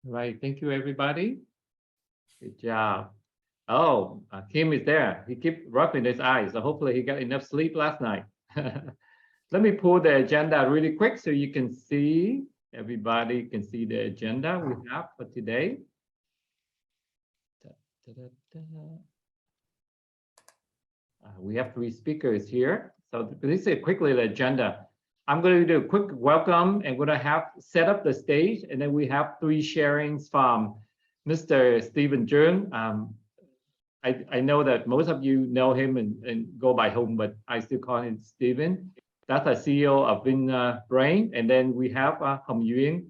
Right. Thank you, everybody. Good job. Oh, Kim is there. He keep rubbing his eyes. So hopefully he got enough sleep last night. Let me pull the agenda really quick so you can see, everybody can see the agenda we have for today. We have 3 speakers here. So this is quickly the agenda. I'm going to do a quick welcome and we're going to have set up the stage. And then we have 3 sharings from Mr. Stephen Duyen. I know that most of you know him and go by home, but I still call him Stephen. That's the CEO of Brain. And then we have Hồng Duyen.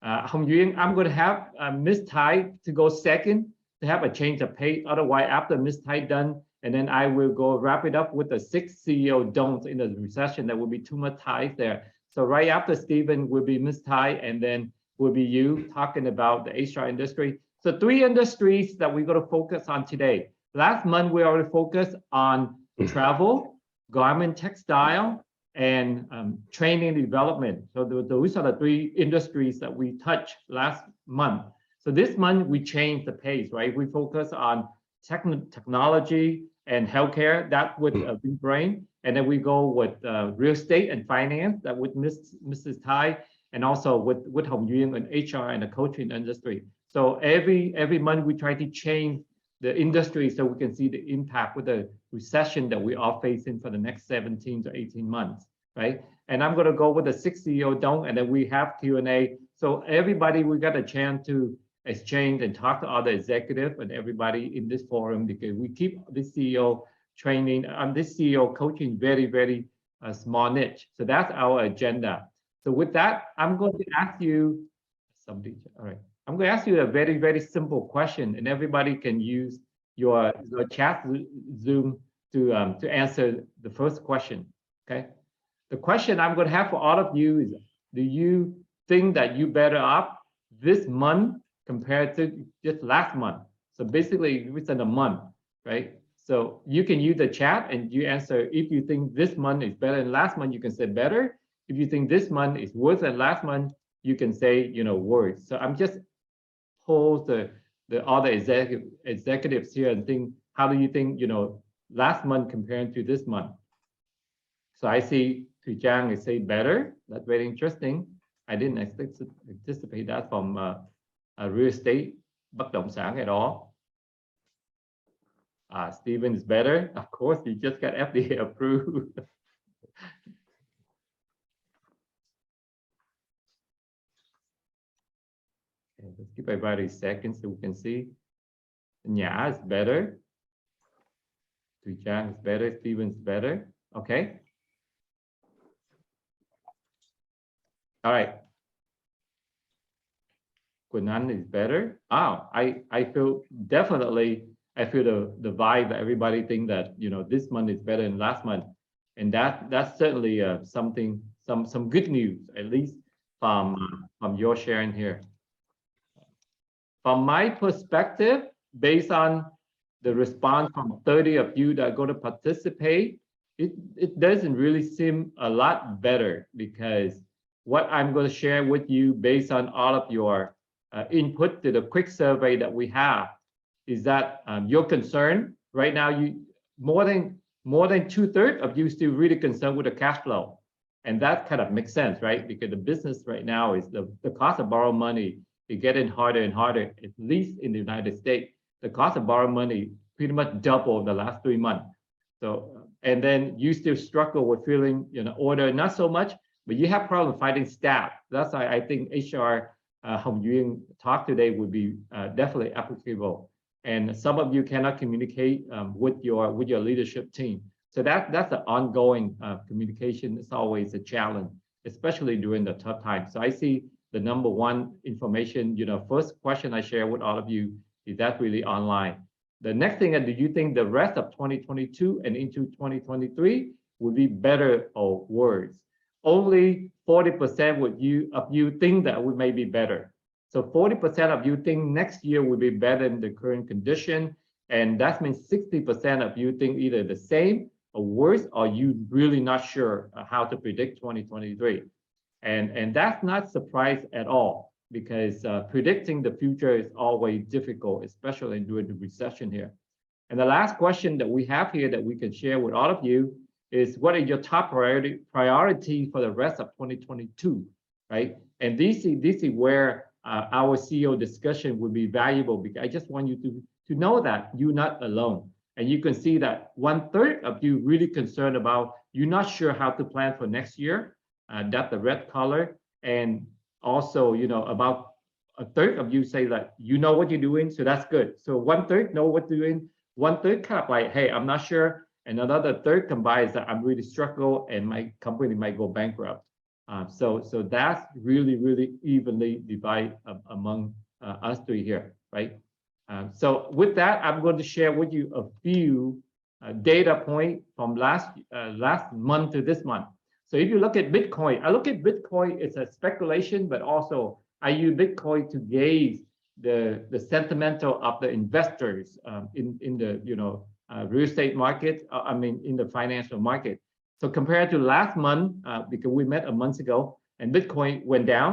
Hồng Duyen, I'm going to have Miss Tai to go second to have a change of pace. Otherwise, after Miss Tai done, and then I will go wrap it up with the 6 CEO don'ts in the recession. There will be too much ties there. So right after Stephen will be Miss Tai, and then will be you talking about the HR industry. So 3 industries that we're going to focus on today. Last month, we already focused on travel, garment, textile, and training and development. So those are the 3 industries that we touched last month. So this month, we changed the pace, right? We focus on technology and healthcare, that with Big Brain, and then we go with real estate and finance, that with Mrs. Tai, and also with Hồng Duyen and HR and the coaching industry. So every month we try to change the industry so we can see the impact with the recession that we are facing for the next 17 to 18 months, right? And I'm going to go with the 6 CEO don't, and then we have Q&A. So everybody, we got a chance to exchange and talk to other executives and everybody in this forum, because we keep this CEO training and this CEO coaching very, very small niche. So that's our agenda. So with that, I'm going to ask you something. All right. I'm going to ask you a very, very simple question, and everybody can use your chat Zoom to answer the first question. Okay. The question I'm going to have for all of you is, do you think that you better off this month compared to just last month? So basically within a month, right? So you can use the chat and you answer. If you think this month is better than last month, you can say better. If you think this month is worse than last month, you can say, worse. So I'm just pose the other executives here and think, how do you think, last month compared to this month? So I see Thủy Trang is say better. That's very interesting. I didn't anticipate that from real estate, bất động sản at all. Stephen is better. Of course, you just got FDA approved. Okay, let's give everybody a second so we can see. Nhã is better. Thủy Trang is better. Stephen is better. Okay. All right. Quỳnh Anh is better. Oh, I feel definitely, I feel the vibe that everybody think that, this month is better than last month. And that's certainly something, some good news, at least from your sharing here. From my perspective, based on the response from 30 of you that are going to participate, it doesn't really seem a lot better, because what I'm going to share with you based on all of your input to the quick survey that we have is that your concern right now, you more than 2/3 of you still really concerned with the cash flow. And that kind of makes sense, right? Because the business right now is the cost of borrowing money is getting harder and harder, at least in the United States. The cost of borrowing money pretty much doubled the last 3 months. So, and then you still struggle with filling, order, not so much, but you have problem finding staff. That's why I think HR Hồng Duyen talk today would be definitely applicable. And some of you cannot communicate with your leadership team. So that's an ongoing communication. It's always a challenge, especially during the tough times. So I see the number one information, first question I share with all of you is that really online. The next thing is, do you think the rest of 2022 and into 2023 will be better or worse? Only 40% of you think that we may be better. So 40% of you think next year will be better than the current condition. And that means 60% of you think either the same or worse, or you really not sure how to predict 2023. And that's not surprise at all, because predicting the future is always difficult, especially during the recession here. And the last question that we have here that we can share with all of you is, what is your top priority for the rest of 2022, right? And this is where our CEO discussion would be valuable, because I just want you to know that you're not alone. And you can see that 1/3 of you really concerned about, you're not sure how to plan for next year. That's the red color. And also, about 1/3 of you say that you know what you're doing, so that's good. So 1/3 know what you're doing, 1/3 kind of like, hey, I'm not sure. And another third combines that I'm really struggle and my company might go bankrupt. So that's really, really evenly divided among us three here, right? So with that, I'm going to share with you a few data points from last month to this month. So if you look at Bitcoin, I look at Bitcoin, it's a speculation, but also I use Bitcoin to gauge the sentimental of the investors in the real estate market. In the financial market. So compared to last month, because we met a month ago, and Bitcoin went down,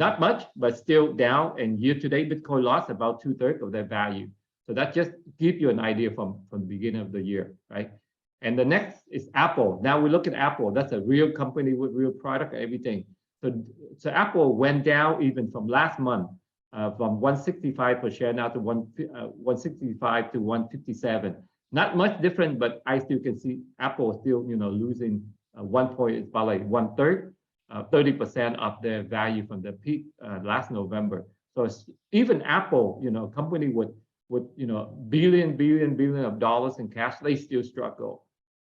not much, but still down. And year to date, Bitcoin lost about 2/3 of their value. So that just gives you an idea from the beginning of the year, right? And the next is Apple. Now we look at Apple. That's a real company with real product and everything. So Apple went down even from last month, from 165 per share now to 165 to 157. Not much different, but I still can see Apple still losing 1 point. It's about like 1/3, 30% of their value from the peak last November. So even Apple, company with billion of dollars in cash, they still struggle.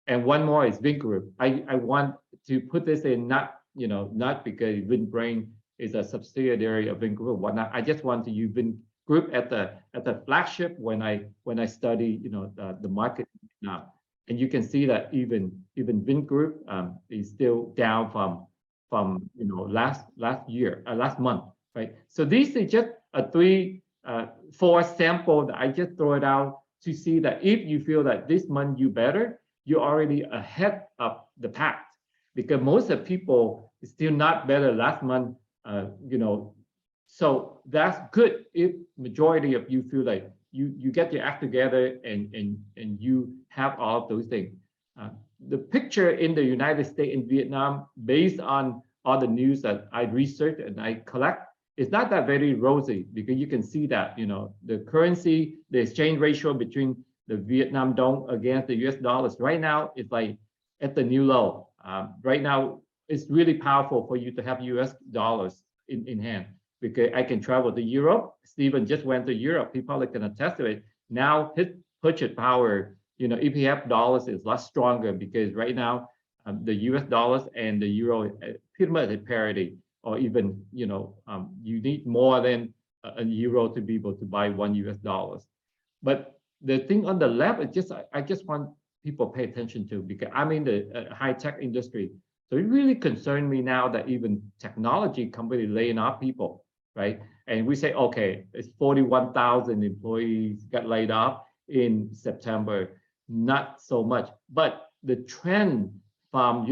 And one more is Vingroup. I want to put this in not because VinBrain is a subsidiary of Vingroup, whatnot. I just want to use Vingroup at the flagship when I study the market now. And you can see that even Vingroup is still down from last month, right? So these are just four sample that I just throw it out to see that if you feel that this month you better, you're already ahead of the pack, because most of the people still not better last month, so that's good if majority of you feel like you get your act together and you have all of those things. The picture in the United States and Vietnam, based on all the news that I research and I collect, it's not that very rosy, because you can see that the currency, the exchange ratio between the Vietnam dong against the US dollars right now is like at the new low. Right now, it's really powerful for you to have US dollars in hand, because I can travel to Europe. Stephen just went to Europe. He probably can attest to it. Now his purchase power, if you have dollars, is less stronger, because right now the US dollars and the euro pretty much at parity, or even you need more than a euro to be able to buy $1 US. But the thing on the left is I just want people to pay attention to, because I'm in the high-tech industry. So it really concerns me now that even technology companies laying off people, right? And we say, okay, it's 41,000 employees got laid off in September, not so much. But the trend from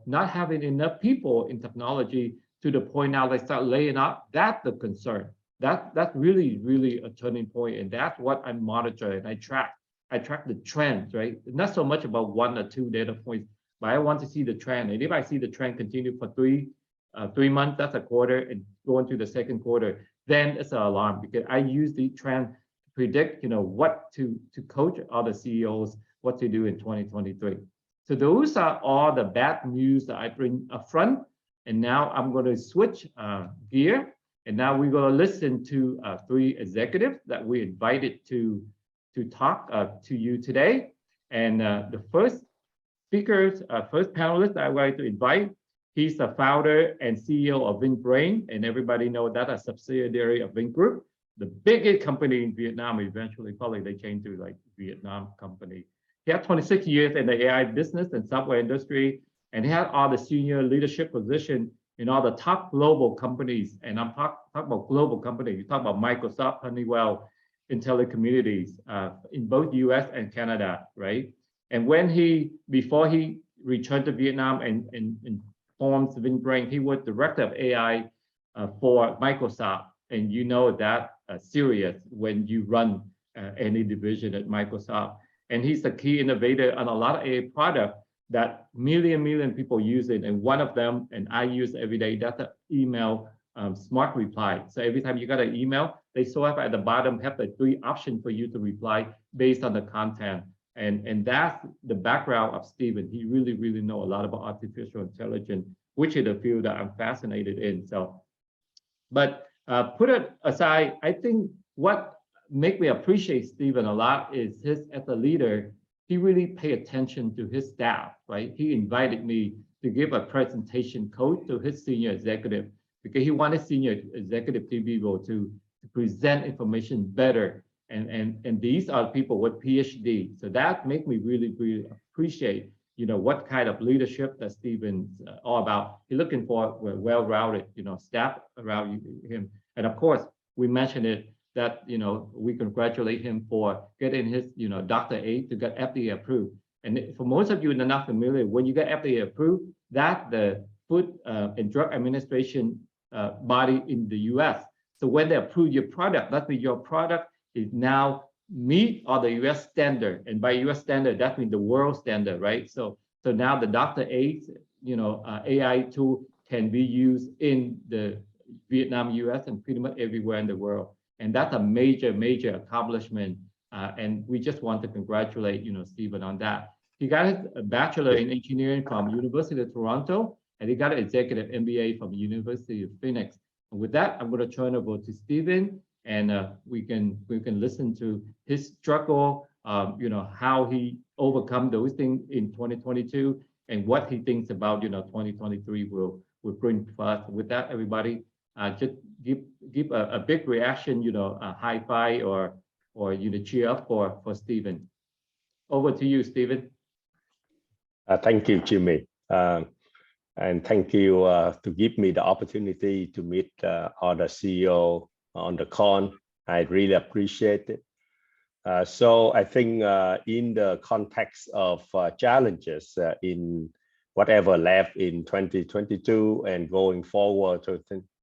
not having enough people in technology to the point now they start laying off, that's the concern. That's really, really a turning point, and that's what I monitor and I track. I track the trends, right? Not so much about 1 or 2 data points, but I want to see the trend. And if I see the trend continue for 3 months, that's a quarter, and going to the second quarter, then it's an alarm, because I use the trend to predict, what to coach other CEOs, what to do in 2023. So those are all the bad news that I bring up front. And now I'm going to switch gear. And now we're going to listen to 3 executives that we invited to talk to you today. And the first speakers, first panelist I would like to invite, he's the founder and CEO of VinBrain, and everybody knows that a subsidiary of Vingroup, the biggest company in Vietnam. Eventually, probably they changed to like Vietnam company. He had 26 years in the AI business and software industry, and he had all the senior leadership position in all the top global companies. And I'm talking about global companies. You talk about Microsoft, Honeywell, in telecommunities, in both US and Canada, right? And before he returned to Vietnam and formed VinBrain, he was director of AI for Microsoft, and you know that serious when you run any division at Microsoft. And he's the key innovator on a lot of AI products that million people use it. And one of them, and I use every day, that's the email smart reply. So every time you got an email, they show up at the bottom, have the 3 options for you to reply based on the content. And that's the background of Stephen. He really know a lot about artificial intelligence, which is a field that I'm fascinated in. So, but put it aside, I think what make me appreciate Stephen a lot is his, as a leader, he really pay attention to his staff, right? He invited me to give a presentation coach to his senior executive because he wanted senior executive to be able to present information better. And these are people with PhD. So that make me really appreciate, you know, what kind of leadership that Stephen's all about. He's looking for well-rounded, you know, staff around him. And of course, we mentioned it, that, you know, we congratulate him for getting his, you know, Dr. A to get FDA approved. And for most of you that are not familiar, when you get FDA approved, that's the Food and Drug Administration body in the US. So when they approve your product, that means your product is now meet all the US standard. And by US standard, that means the world standard, right? So now the Dr. A, you know, AI tool can be used in the Vietnam, US, and pretty much everywhere in the world. And that's a major accomplishment. And we just want to congratulate, you know, Stephen on that. He got his bachelor in engineering from University of Toronto, and he got an executive MBA from University of Phoenix. And with that, I'm going to turn over to Stephen, and we can listen to his struggle, you know, how he overcome those things in 2022, and what he thinks about, you know, 2023 will bring for us. With that, everybody, just give a big reaction, you know, a high five or you know, cheer up for Stephen. Over to you, Stephen. Thank you, Jimmy, and thank you to give me the opportunity to meet other CEO on the con. I really appreciate it. So I think in the context of challenges in whatever left in 2022 and going forward to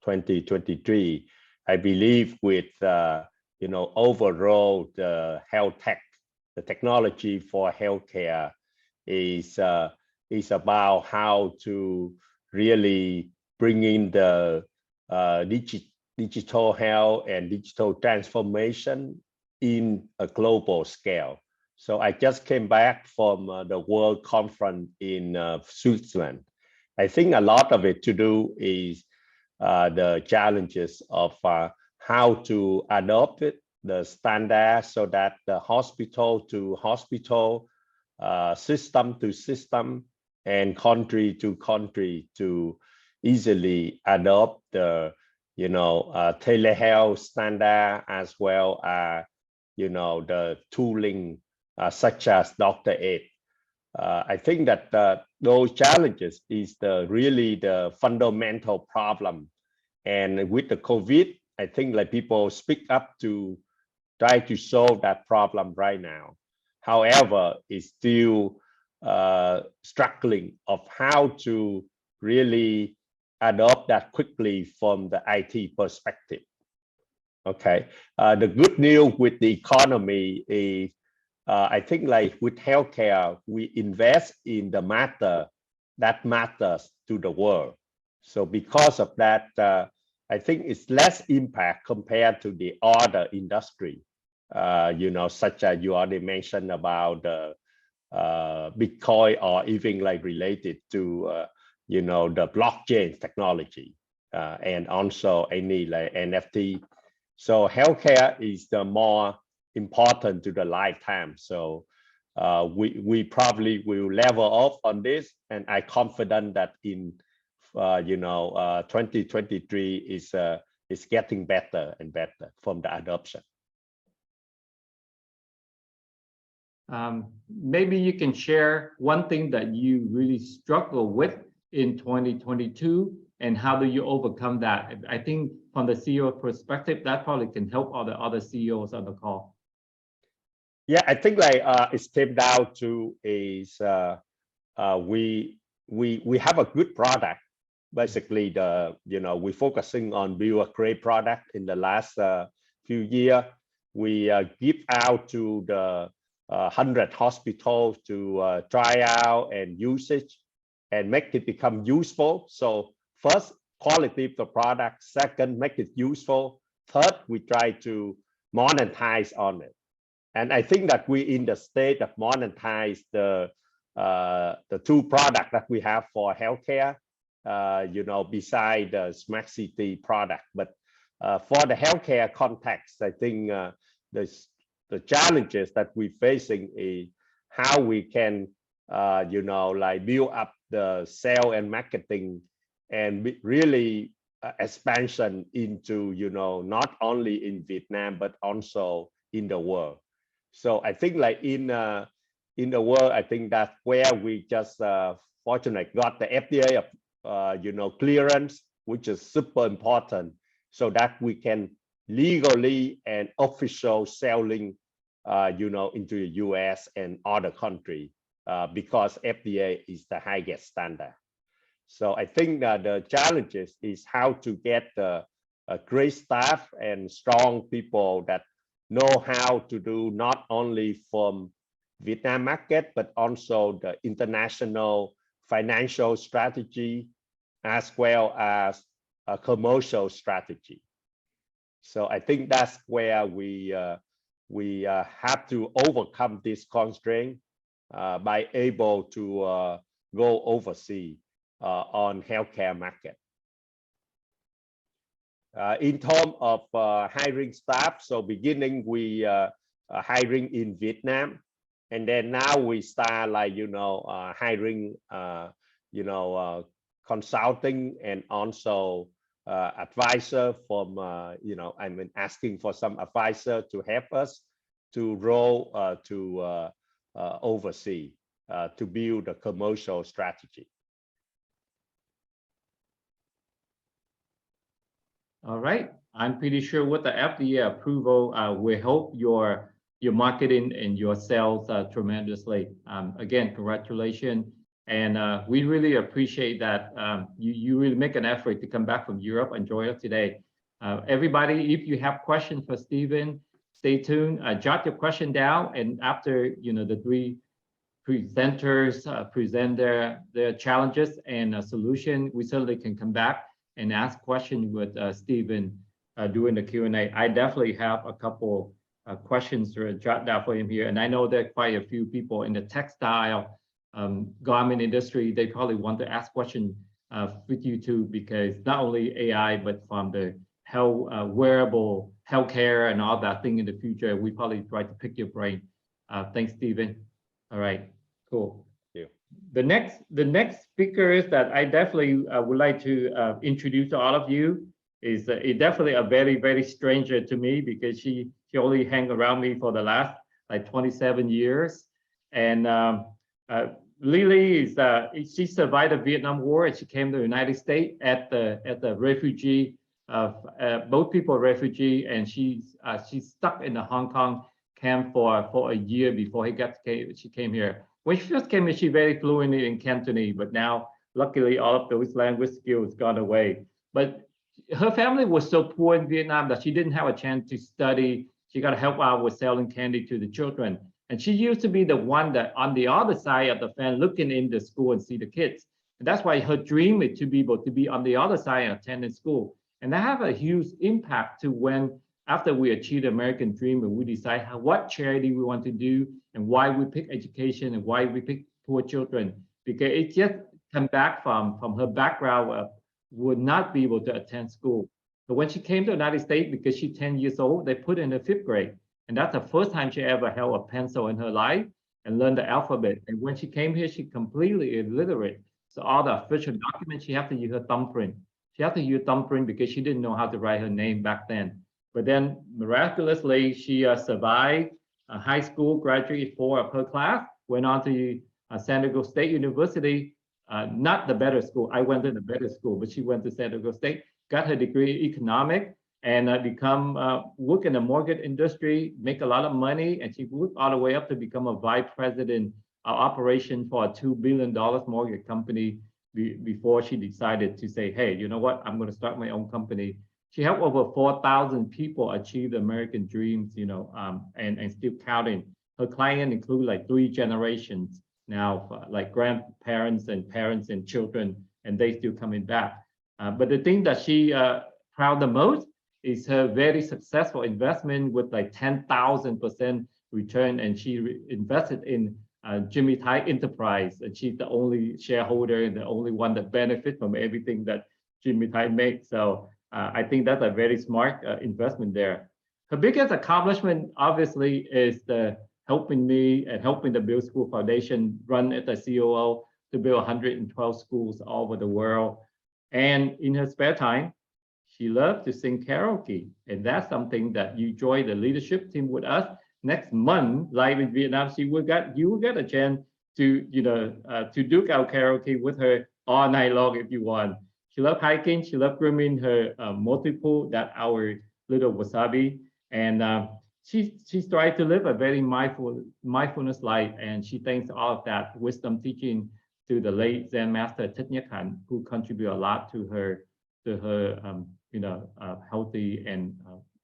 2023, I believe with you know, overall the health tech, the technology for healthcare is about how to really bring in the digital health and digital transformation in a global scale. So I just came back from the World Conference in Switzerland. I think a lot of it to do is the challenges of how to adopt it, the standard, so that the hospital to hospital, system to system, and country to country to easily adopt the, you know, telehealth standard, as well as, you know, the tooling such as Dr. A. I think that those challenges is really the fundamental problem. And with the COVID, I think like people speak up to try to solve that problem right now. However, it's still struggling of how to really adopt that quickly from the IT perspective. Okay, the good news with the economy is I think like with healthcare, we invest in the matter that matters to the world. So because of that, I think it's less impact compared to the other industry, you know, such as you already mentioned about the Bitcoin, or even like related to, you know, the blockchain technology, and also any like NFT. So healthcare is the more important to the lifetime. So we probably will level off on this, and I'm confident that in you know, 2023 is getting better and better from the adoption. Maybe you can share one thing that you really struggle with in 2022, and how do you overcome that? I think from the CEO perspective, that probably can help all the other CEOs on the call. Yeah, I think like it came down to is we have a good product, basically we're focusing on build a great product. In the last few years, we give out to the 100 hospitals to try out and use it and make it become useful. So first, quality of the product. Second, make it useful. Third, we try to monetize on it. And I think that we're in the state of monetize the two products that we have for healthcare, beside the smart city product. But for the healthcare context, I think the challenges that we're facing is how we can, build up the sales and marketing and really expansion into, not only in Vietnam, but also in the world. So I think like in the world, I think that's where we just fortunately got the FDA, clearance, which is super important, so that we can legally and official selling, into the US and other countries, because FDA is the highest standard. So I think that the challenges is how to get a great staff and strong people that know how to do not only from Vietnam market, but also the international financial strategy, as well as a commercial strategy. So I think that's where we have to overcome this constraint by able to go overseas on healthcare market. In terms of hiring staff, so beginning we hiring in Vietnam, and then now we start hiring consulting and also advisor from asking for some advisor to help us to roll to oversee to build a commercial strategy. All right, I'm pretty sure with the FDA approval, we help your marketing and your sales tremendously. Again, congratulations. And we really appreciate that you really make an effort to come back from Europe and join us today. Everybody, if you have questions for Stephen, stay tuned, jot your question down, and after the three presenters present their challenges and a solution, we certainly can come back and ask questions with Stephen during the Q&A. I definitely have a couple questions to jot down for him here, and I know there are quite a few people in the textile garment industry. They probably want to ask questions with you too, because not only AI, but from the wearable healthcare and all that thing in the future, we probably try to pick your brain. Thanks, Stephen. All right, cool. The next speakers that I definitely would like to introduce to all of you is definitely a very, very stranger to me, because she only hang around me for the last 27 years. And Lily is she survived the Vietnam War, and she came to the United States at the refugee both people refugee, and she's stuck in the Hong Kong camp for a year before she came here. When she first came in, she very fluent in Cantonese, but now luckily all of those language skills gone away. But her family was so poor in Vietnam that she didn't have a chance to study. She got to help out with selling candy to the children. And she used to be the one that on the other side of the fence looking in the school and see the kids. And that's why her dream is to be able to be on the other side and attending school. And that have a huge impact to when, after we achieve the American dream, and we decide what charity we want to do and why we pick education and why we pick poor children, because it just come back from her background would not be able to attend school. But when she came to the United States, because she's 10 years old, they put her in the 5th grade. And that's the first time she ever held a pencil in her life and learned the alphabet. And when she came here, she completely illiterate. So all the official documents, she had to use her thumbprint. She had to use thumbprint because she didn't know how to write her name back then. But then miraculously, she survived high school, graduated 4 of her class, went on to San Diego State University, not the better school. I went to the better school, but she went to San Diego State, got her degree in economics, and work in the mortgage industry, make a lot of money, and she worked all the way up to become a vice president of operation for a $2 billion mortgage company before she decided to say, hey, you know what, I'm going to start my own company. She helped over 4,000 people achieve the American dreams, and still counting. Her client include like 3 generations now, like grandparents and parents and children, and they still coming back. But the thing that she proud the most is her very successful investment with like 10,000% return, and she invested in Jimmy Tai Enterprise, and she's the only shareholder and the only one that benefits from everything that Jimmy Tai makes. So I think that's a very smart investment there. Her biggest accomplishment, obviously, is the helping me and helping the Build School Foundation run as a COO to build 112 schools all over the world. And in her spare time, she loves to sing karaoke, and that's something that you join the leadership team with us next month, live in Vietnam. You will get a chance to duke out karaoke with her all night long if you want. She loves hiking. She loves grooming her multiple, that our little wasabi, and she's trying to live a very mindfulness life, and she thanks all of that wisdom teaching to the late Zen master Thich Nhat Hanh, who contribute a lot to her healthy and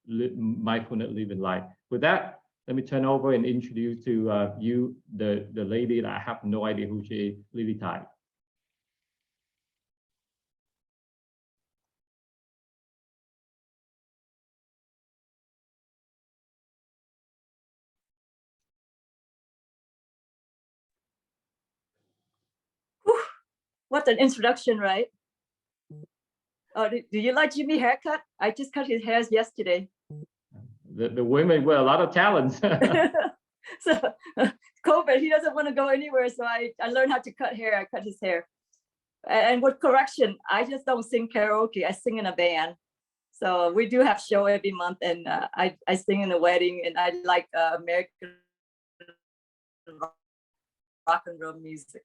mindfulness living life. With that, let me turn over and introduce to you the lady that I have no idea who she is, Lily Tai. What an introduction, right? Oh, do you like Jimmy haircut? I just cut his hair yesterday. The women with a lot of talents. So COVID, he doesn't want to go anywhere, so I learned how to cut hair. I cut his hair. And with correction, I just don't sing karaoke. I sing in a band. So we do have show every month, and I sing in the wedding, and I like American rock and roll music.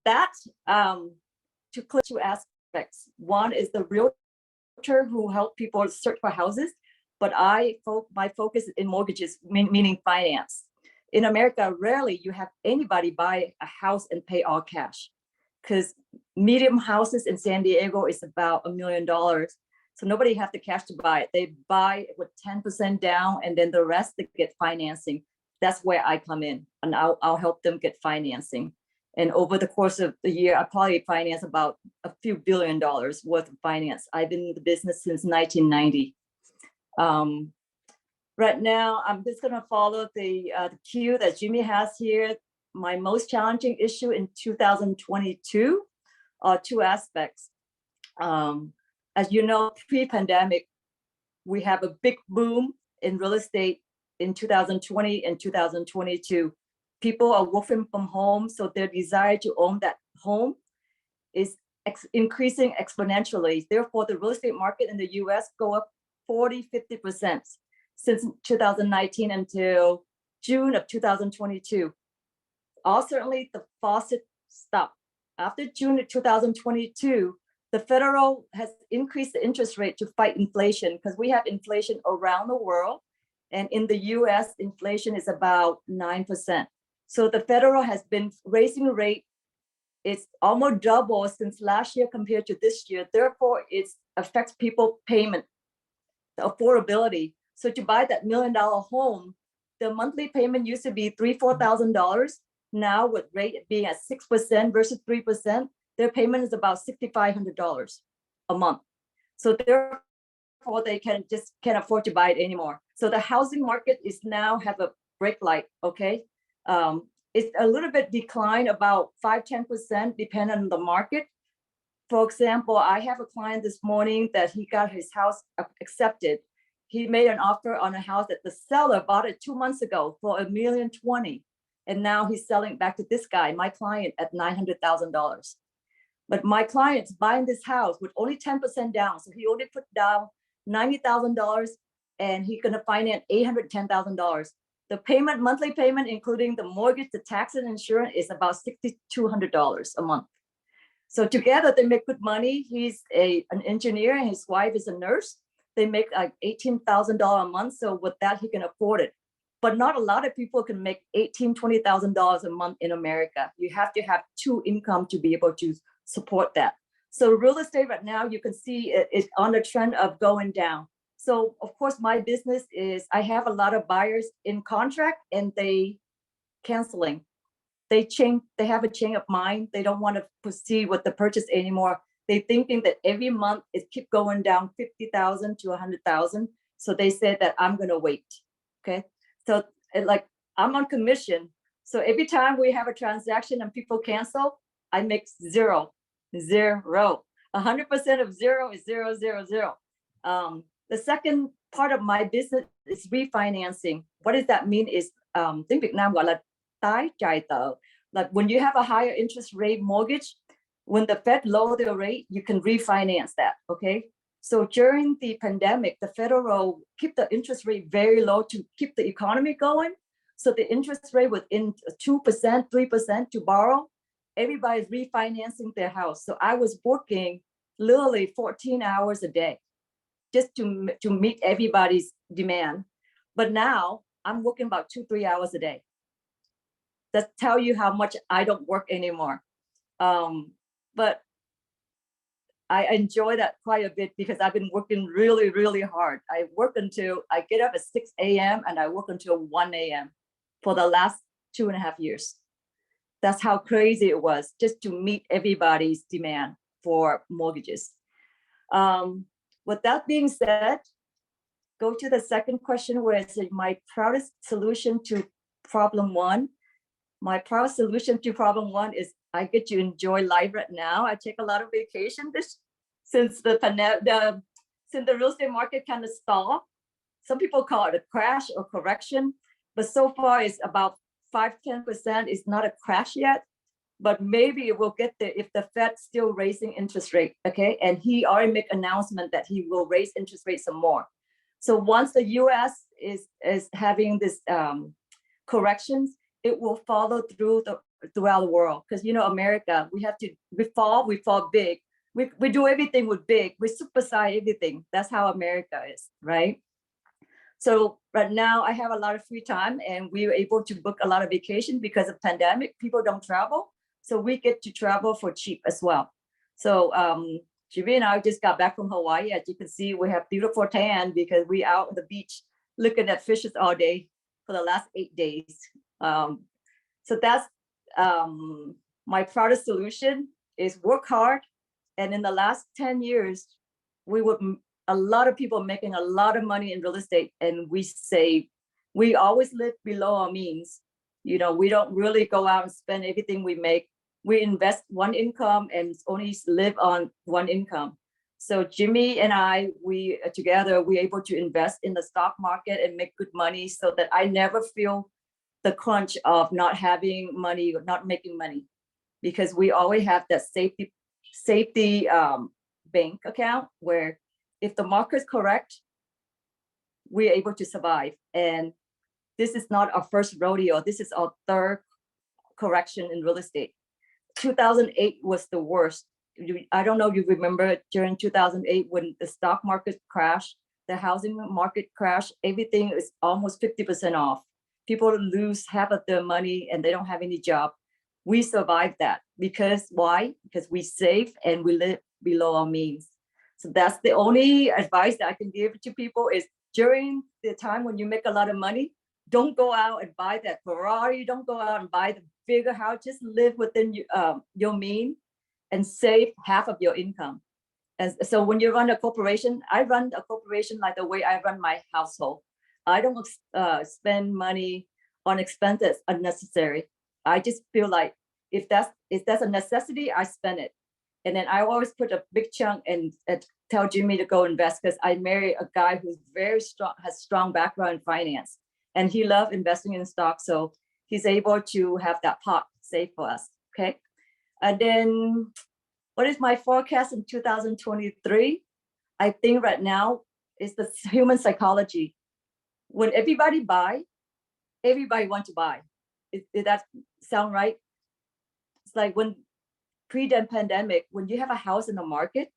That to clear 2 aspects. One is the realtor who help people search for houses, but my focus is in mortgages, meaning finance. In America, rarely you have anybody buy a house and pay all cash, because medium houses in San Diego is about $1 million. So nobody have the cash to buy it. They buy it with 10% down, and then the rest they get financing. That's where I come in, and I'll help them get financing. And over the course of the year, I probably finance about a few $1 billion worth of finance. I've been in the business since 1990. Right now, I'm just going to follow the cue that Jimmy has here. My most challenging issue in 2022 are 2 aspects. As you know, pre-pandemic, we have a big boom in real estate in 2020 and 2022. People are working from home, so their desire to own that home is increasing exponentially. Therefore, the real estate market in the US go up 40–50% since 2019 until June of 2022. Certainly, the faucet stopped. After June of 2022, the federal has increased the interest rate to fight inflation, because we have inflation around the world. And in the US, inflation is about 9%. So the federal has been raising the rate. It's almost double since last year compared to this year. Therefore, it affects people payment, the affordability. So to buy that $1 million home, the monthly payment used to be $3,000–4,000. Now with rate being at 6% versus 3%, their payment is about $6,500 a month. So therefore, they can't afford to buy it anymore. So the housing market is now have a brake light, okay? It's a little bit declined, about 5–10%, depending on the market. For example, I have a client this morning that he got his house accepted. He made an offer on a house that the seller bought it 2 months ago for $1,020,000. And now he's selling it back to this guy, my client, at $900,000. But my client's buying this house with only 10% down. So he only put down $90,000, and he's gonna finance $810,000. The payment, monthly payment, including the mortgage, the tax and insurance, is about $6,200 a month. So together they make good money. He's an engineer and his wife is a nurse. They make like $18,000 a month. So with that, he can afford it. but not a lot of people can make $18,000-$20,000 a month in America. You have to have 2 income to be able to support that. So real estate right now, you can see it's on the trend of going down. So of course, my business is I have a lot of buyers in contract and they canceling. They have a change of mind. They don't want to proceed with the purchase anymore. They thinking that every month it keep going down 50,000 to 100,000. So they said that I'm going to wait. Okay. So like I'm on commission. So every time we have a transaction and people cancel, I make zero. 100% of zero is 000. The second part of my business is refinancing. What does that mean is tiếng Việt Nam gọi là tái trả nợ. Like when you have a higher interest rate mortgage, when the Fed lower their rate, you can refinance that. Okay. So during the pandemic, the federal keep the interest rate very low to keep the economy going. So the interest rate was in 2%, 3% to borrow. Everybody's refinancing their house. So I was working literally 14 hours a day just to meet everybody's demand. But now I'm working about 2-3 hours a day. That tell you how much I don't work anymore. But I enjoy that quite a bit because I've been working really, really hard. I get up at 6 a.m. and I work until 1 a.m. for the last 2.5 years. That's how crazy it was just to meet everybody's demand for mortgages. With that being said, go to the second question where it's my proudest solution to problem one. My proudest solution to problem one is I get to enjoy life right now. I take a lot of vacation since the real estate market kind of stalled. Some people call it a crash or correction, but so far it's about 5-10%. It's not a crash yet, but maybe it will get there if the Fed's still raising interest rate. Okay, and he already made announcement that he will raise interest rates some more. So once the U.S. is having this corrections, it will follow throughout the world. Because America, we fall big. We do everything with big. We supersize everything. That's how America is, right? So right now I have a lot of free time and we were able to book a lot of vacation because of pandemic. People don't travel. So we get to travel for cheap as well. So Jimmy and I just got back from Hawaii. As you can see, we have beautiful tan because we out on the beach looking at fishes all day for the last 8 days. So that's my proudest solution is work hard. And in the last 10 years, a lot of people making a lot of money in real estate and we save. We always live below our means. We don't really go out and spend everything we make. We invest one income and only live on one income. So Jimmy and I, we together, we're able to invest in the stock market and make good money so that I never feel the crunch of not having money or not making money, because we always have that safety bank account where if the market's correct, we're able to survive. And this is not our first rodeo. This is our third correction in real estate. 2008 was the worst. I don't know if you remember during 2008 when the stock market crashed, the housing market crashed, everything is almost 50% off. People lose half of their money and they don't have any job. We survived that because why? Because we save and we live below our means. So that's the only advice that I can give to people is during the time when you make a lot of money, don't go out and buy that Ferrari. Don't go out and buy the bigger house. Just live within your means and save half of your income. And so when you run a corporation, I run a corporation like the way I run my household. I don't spend money on expenses unnecessary. I just feel like if that's a necessity, I spend it. And then I always put a big chunk and tell Jimmy to go invest because I marry a guy who's very strong, has strong background in finance. And he loves investing in stocks. So he's able to have that pot saved for us. Okay. And then what is my forecast in 2023? I think right now is the human psychology. When everybody buy, everybody wants to buy. Did that sound right? It's like when pre-pandemic, when you have a house in the market,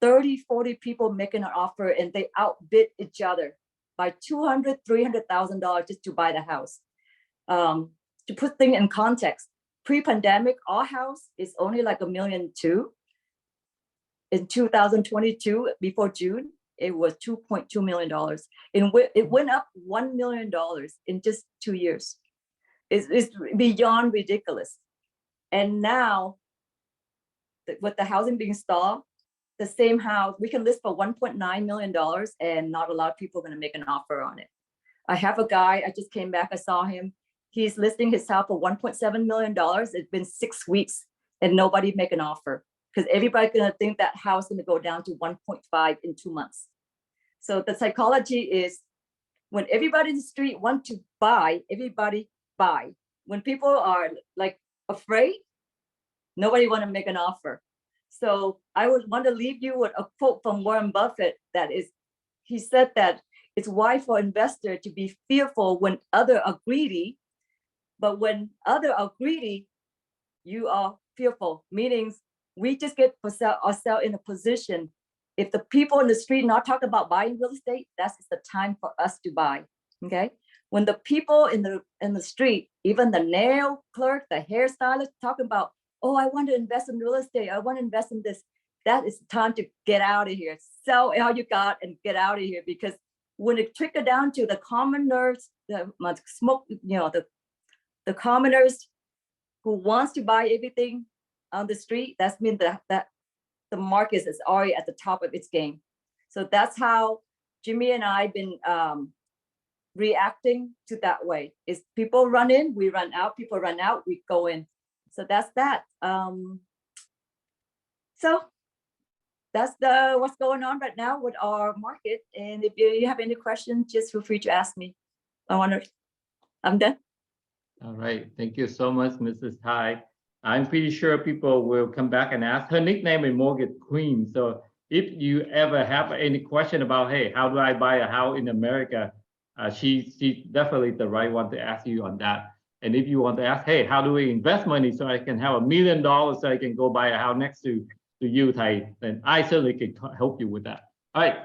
30, 40 people making an offer and they outbid each other. by $200,000, $300,000 just to buy the house. To put things in context, pre-pandemic, our house is only like $1.2 million. In 2022, before June, it was $2.2 million. It went up $1 million in just 2 years. It's beyond ridiculous. And now, with the housing being stalled, the same house, we can list for $1.9 million and not a lot of people are going to make an offer on it. I have a guy, I just came back, I saw him. He's listing his house for $1.7 million. It's been 6 weeks and nobody make an offer because everybody's going to think that house is going to go down to 1.5 in 2 months. So the psychology is when everybody in the street want to buy, everybody buy. When people are like afraid, nobody want to make an offer. So I would want to leave you with a quote from Warren Buffett that is, he said that it's wise for investor to be fearful when others are greedy, but when others are greedy, you are fearful, meaning we just get ourselves in a position. If the people in the street not talking about buying real estate, that's the time for us to buy, okay? When the people in the street, even the nail clerk, the hairstylist talking about, oh, I want to invest in real estate, I want to invest in this, that is time to get out of here. Sell all you got and get out of here, because when it trickle down to the commoners, the smoke, you know, the commoners who wants to buy everything on the street, that's mean that the market is already at the top of its game. So that's how Jimmy and I have been reacting to that way. Is people run in, we run out, people run out, we go in. So that's that. So that's what's going on right now with our market. And if you have any questions, just feel free to ask me. I'm done. All right, thank you so much, Mrs. Tai. I'm pretty sure people will come back and ask. Her nickname is Mortgage Queen. So if you ever have any question about, hey, how do I buy a house in America? She's definitely the right one to ask you on that. And if you want to ask, hey, how do we invest money so I can have $1 million so I can go buy a house next to you, Tai, then I certainly can help you with that. All right,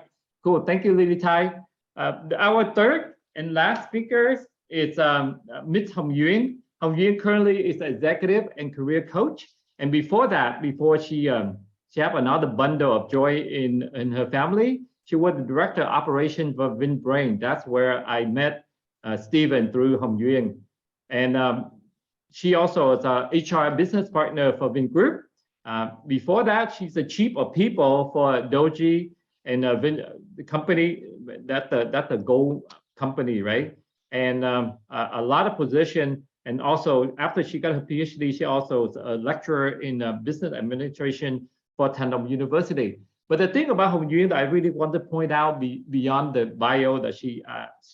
cool. Thank you, Lily Tai. Our third and last speaker is Ms. Hồng Duyen. Hồng Duyen currently is an executive and career coach. And before that, before she had another bundle of joy in her family, she was the director of operations for VinBrain. That's where I met Stephen through Hồng Duyen. And she also is an HR business partner for Vin Group. Before that, she's the chief of people for Doji and the company, that's the gold company, right? And a lot of position. And also after she got her PhD, she also is a lecturer in business administration for Hanoi University. But the thing about Hồng Duyen that I really want to point out beyond the bio that she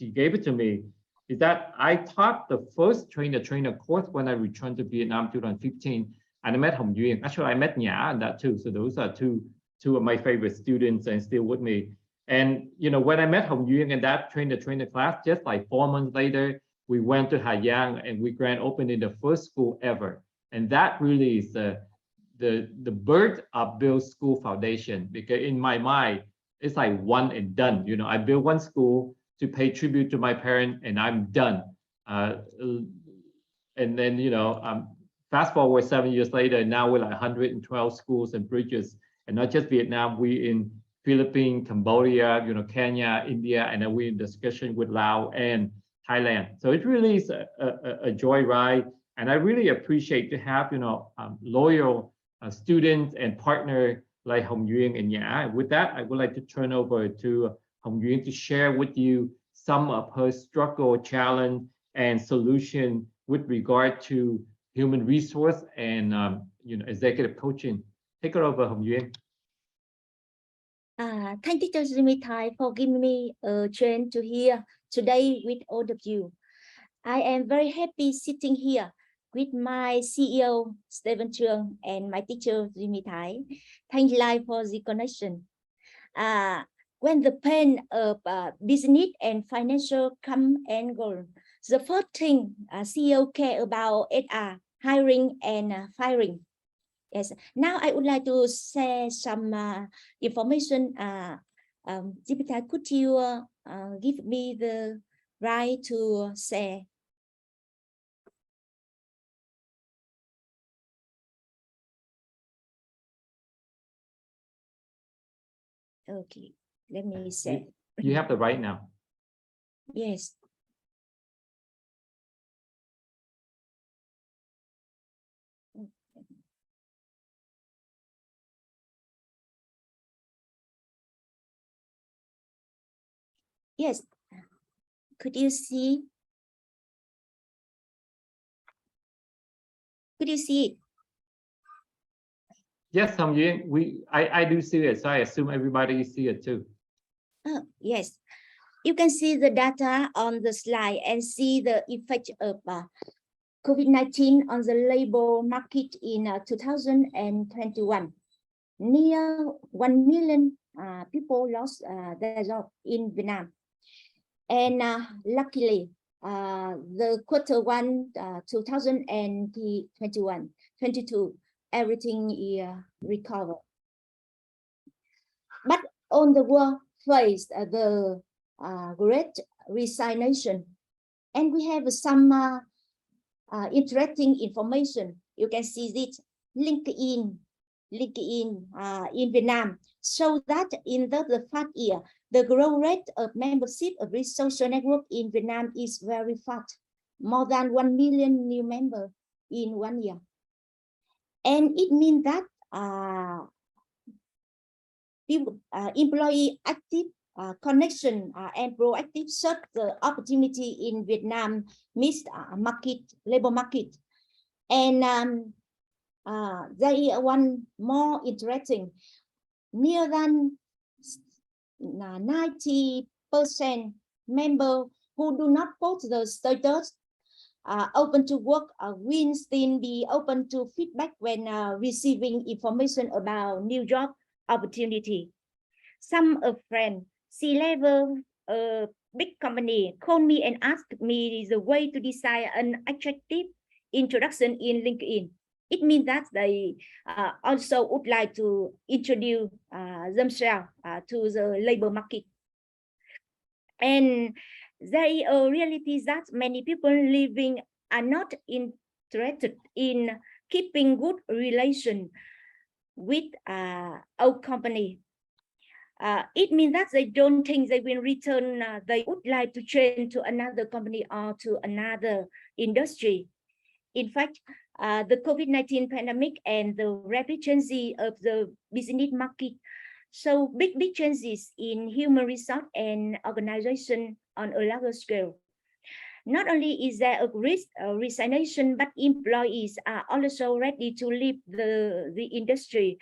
gave it to me is that I taught the first trainer course when I returned to Vietnam 2015, and I met Hồng Duyen. Actually, I met Nhã and that too. So those are two of my favorite students and still with me. And you know, when I met Hồng Duyen in that trainer class, just like 4 months later, we went to Hà Giang and we grand opened in the first school ever. And that really is the birth of Build School Foundation, because in my mind, it's like one and done. You know, I built one school to pay tribute to my parents and I'm done. And then, you know, fast forward 7 years later, now we're like 112 schools and bridges, and not just Vietnam, we in Philippines, Cambodia, you know, Kenya, India, and then we're in discussion with Laos and Thailand. So it really is a joy ride. And I really appreciate to have, you know, loyal students and partner like Hồng Duyen and Nhã. With that, I would like to turn over to Hồng Duyen to share with you some of her struggle, challenge, and solution with regard to human resource and you know, executive coaching. Take it over, Hồng Duyen. Thank you, Teacher Jimmy Tai, for giving me a chance to hear today with all of you. I am very happy sitting here with my CEO, Stephen Truong, and my teacher, Jimmy Tai. Thank you, Lai, for the connection. When the pain of business and financial come and go, the first thing CEO care about HR, hiring and firing. Yes. Now I would like to share some information. Jimmy Tai, could you give me the right to share. Okay, let me say. You have the right now. Yes. Yes. Could you see? Could you see it? Yes, I do see it, so I assume everybody see it too. Oh, yes. You can see the data on the slide and see the effect of COVID-19 on the labor market in 2021. Near 1 million people lost their job in Vietnam. And luckily, the quarter one 2021-22, everything is recovered. But on the world face the great resignation, and we have some interesting information. You can see this LinkedIn in Vietnam, so that in the past year, the growth rate of membership of this social network in Vietnam is very fast, more than 1 million new members in 1 year. And it means that employee active connection and proactive search the opportunity in Vietnam mixed labor market. And there is one more interesting. More than 90% members who do not post the status open to work will still be open to feedback when receiving information about new job opportunity. Some friends, C-level big company called me and asked me the way to design an attractive introduction in LinkedIn. It means that they also would like to introduce themselves to the labor market. And there is a reality that many people living are not interested in keeping good relation with our company. It means that they don't think they will return. They would like to change to another company or to another industry. In fact, the COVID-19 pandemic and the rapid change of the business market show big changes in human resource and organization on a larger scale. Not only is there a risk of resignation, but employees are also ready to leave the industry,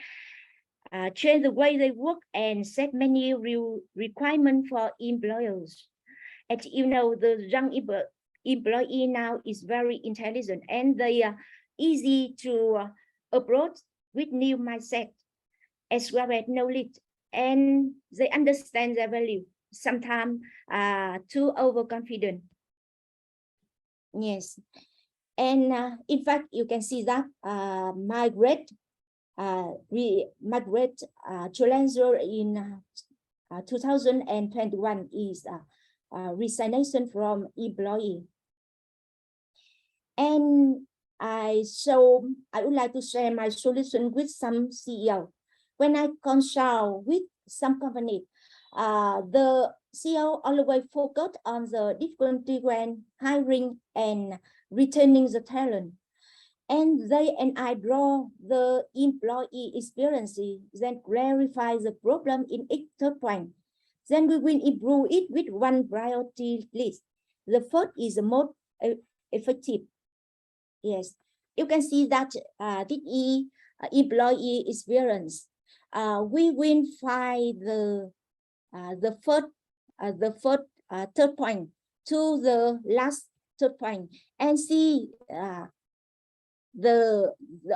change the way they work, and set many real requirements for employers. As you know, the young employee now is very intelligent, and they are easy to approach with new mindset as well as knowledge, and they understand their value, sometimes too overconfident. Yes, and in fact, you can see that migrate challenge in 2021 is resignation from employee. And I would like to share my solution with some CEO. When I consult with some company, the CEO always focus on the difficulty when hiring and retaining the talent. And I draw the employee experience, then clarify the problem in each third point. Then we will improve it with one priority list. The first is the most effective. Yes, you can see that this is employee experience. We will find the third point to the last third point and see the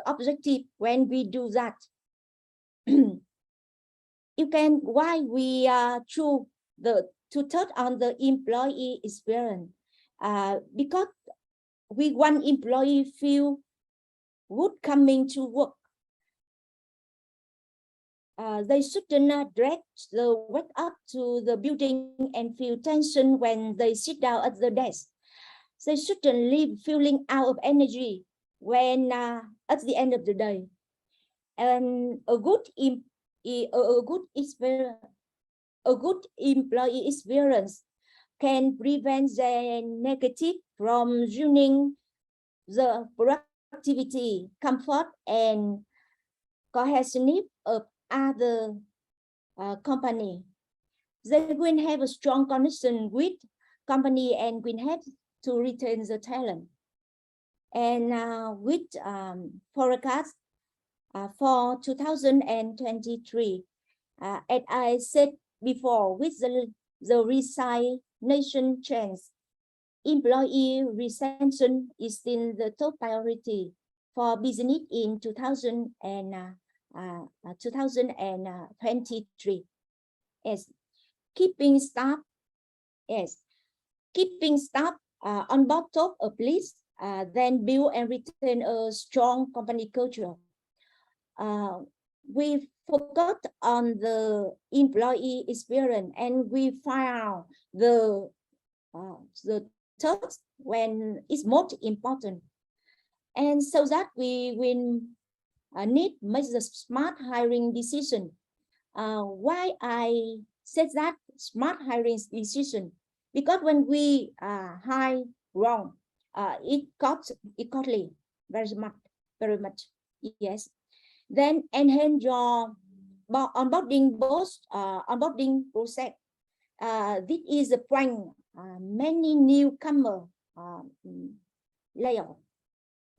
objective when we do that. You can why we choose to touch on the employee experience because we want employee feel good coming to work. they shouldn't drag the work up to the building and feel tension when they sit down at the desk. They shouldn't leave feeling out of energy when at the end of the day. And a good employee experience can prevent the negative from ruining the productivity, comfort, and cohesiveness of other company. They will have a strong connection with company and will have to retain the talent. And with forecast for 2023, as I said before, with the resignation trends, employee retention is still the top priority for business in 2023. Yes, keeping staff on board top of list, then build and retain a strong company culture. We focused on the employee experience, and we found the tasks when it's most important, and so that we will need make the smart hiring decision. Why I said that smart hiring decision? Because when we hire wrong, it costs costly very much. Yes. Then enhance your onboarding process. This is the point many newcomer lay off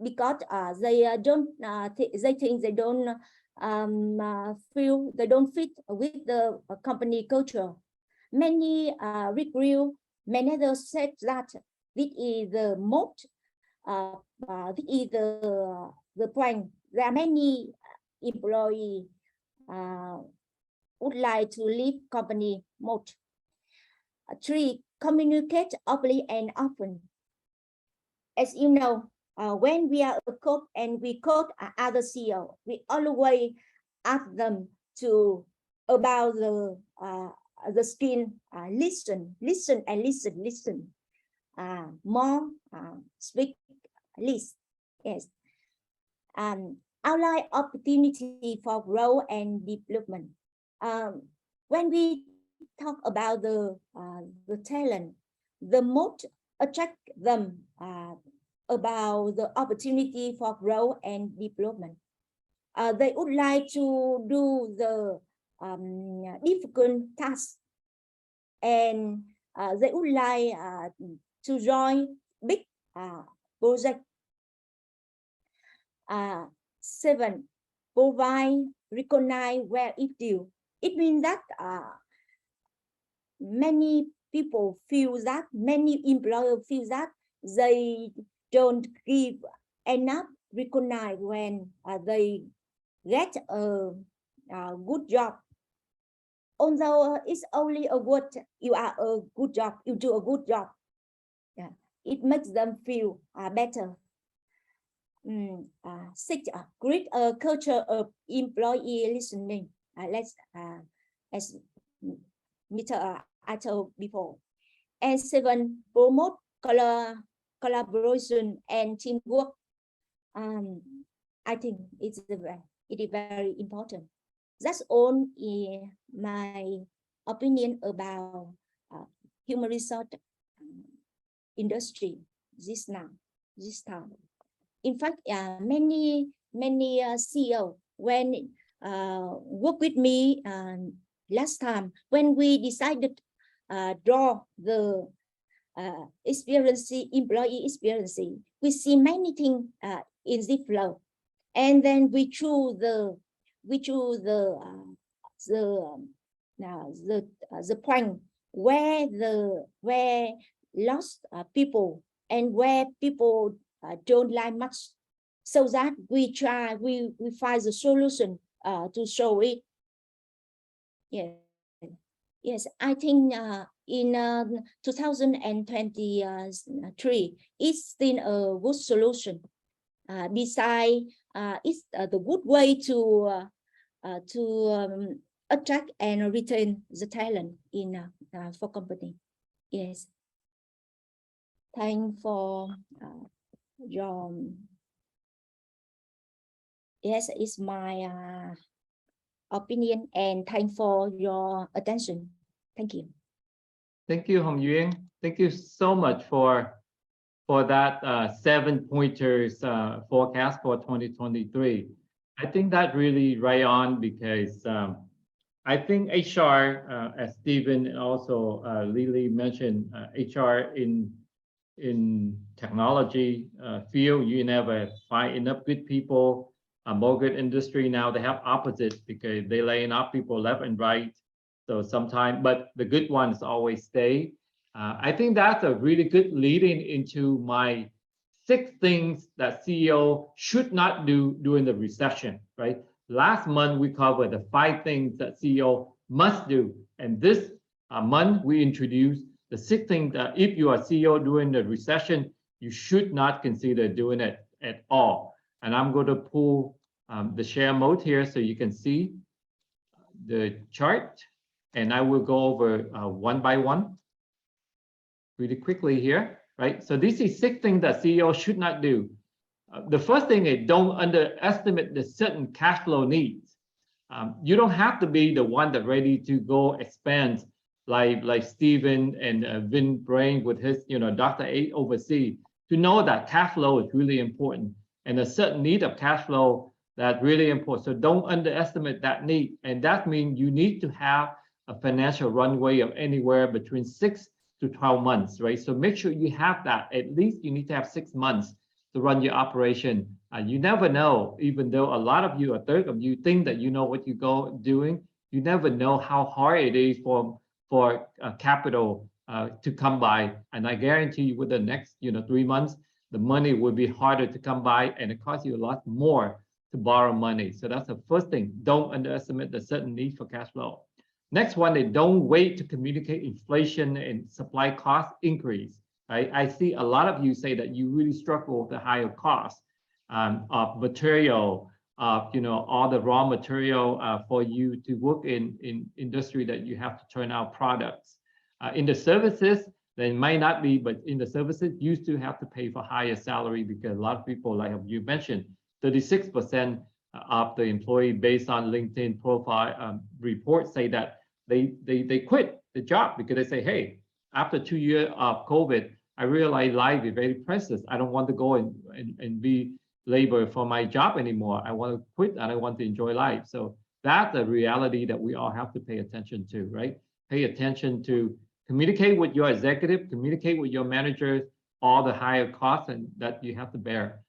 because they think they don't fit with the company culture. Many recruit managers said that this is the point. There are many employees would like to leave company mode. 3, communicate openly and often. As you know, when we are a coach and we coach other CEO, we always ask them to about the skill, listen, more speak list. Yes. Outline opportunity for growth and development. When we talk about the talent, the most attract them about the opportunity for growth and development. They would like to do the difficult tasks, and they would like to join big project. 7, provide, recognize where it due. It means that many people feel that, many employers feel that they don't give enough recognize when they get a good job. Although it's only a word, you are a good job, you do a good job. Yeah, it makes them feel better. 6, create a culture of employee listening. Let's as Mr. I told before. And 7, promote collaboration and teamwork. I think it is very important. That's all my opinion about human resource industry this time. In fact, many CEO when work with me last time when we decided draw the employee experience, we see many things in this flow, and then we choose the point where lost people and where people don't like much, so that we find the solution to show it. Yes, I think in 2023 it's still a good solution. Besides, it's the good way to to attract and retain the talent in for company. Yes. Thank for your. Yes, it's my opinion, and thank for your attention. Thank you. Thank you, Hồng Duyen. Thank you so much for that 7 pointers forecast for 2023. I think that really right on, because I think HR, as Stephen and also Lily mentioned, HR in technology field, you never find enough good people. Mortgage industry now, they have opposite, because they laying off people left and right. So sometimes, but the good ones always stay. I think that's a really good leading into my 6 things that CEO should not do during the recession, right? Last month, we covered the 5 things that CEO must do. And this month, we introduced the 6 things that if you are CEO during the recession, you should not consider doing it at all. And I'm going to pull the share mode here so you can see the chart. And I will go over one by one really quickly here, right? So this is 6 things that CEO should not do. The first thing is, don't underestimate the certain cash flow needs. You don't have to be the one that ready to go expand like Stephen and Vin Brain with his, Dr. A overseas, to know that cash flow is really important, and a certain need of cash flow that's really important. So don't underestimate that need. And that means you need to have a financial runway of anywhere between 6 to 12 months, right? So make sure you have that. At least you need to have 6 months to run your operation. You never know, even though a lot of you, a third of you, think that you know what you go doing, you never know how hard it is for capital to come by. And I guarantee you, with the next 3 months, the money will be harder to come by, and it costs you a lot more to borrow money. So that's the first thing. Don't underestimate the certain need for cash flow. Next one is, don't wait to communicate inflation and supply cost increase. I see a lot of you say that you really struggle with the higher cost of material, all the raw material for you to work in industry that you have to turn out products. In the services, they might not be, but in the services, you still have to pay for higher salary, because a lot of people, like you mentioned, 36% of the employee based on LinkedIn profile reports say that they quit the job because they say, hey, after 2 years of COVID, I realize life is very precious. I don't want to go and be labor for my job anymore. I want to quit and I want to enjoy life. So that's a reality that we all have to pay attention to, right? Pay attention to communicate with your executive, communicate with your managers, all the higher costs and that you have to bear.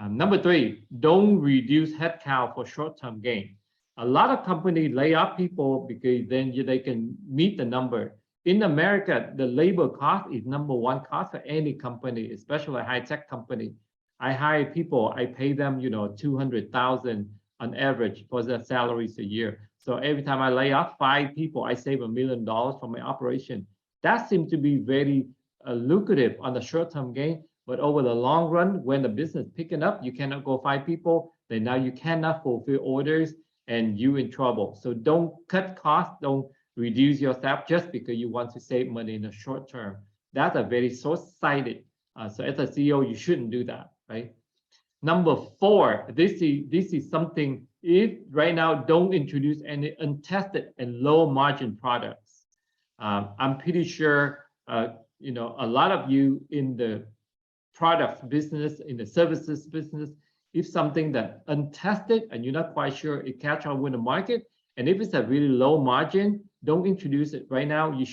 Number 3, don't reduce headcount for short-term gain. A lot of companies lay off people because then they can meet the number. In America, the labor cost is #1 cost for any company, especially a high-tech company. I hire people, I pay them, $200,000 on average for their salaries a year. So every time I lay off 5 people, I save $1 million from my operation. That seems to be very lucrative on the short-term gain. But over the long run, when the business picking up, you cannot go 5 people, then now you cannot fulfill orders and you in trouble. So don't cut costs, don't reduce your staff just because you want to save money in the short term. That's a very short-sighted. So as a CEO, you shouldn't do that, right? Number 4, this is something, if right now, don't introduce any untested and low margin products. I'm pretty sure, a lot of you in the products business, in the services business, if something that untested and you're not quite sure it catch on with the market, and if it's a really low margin, don't introduce it right now. You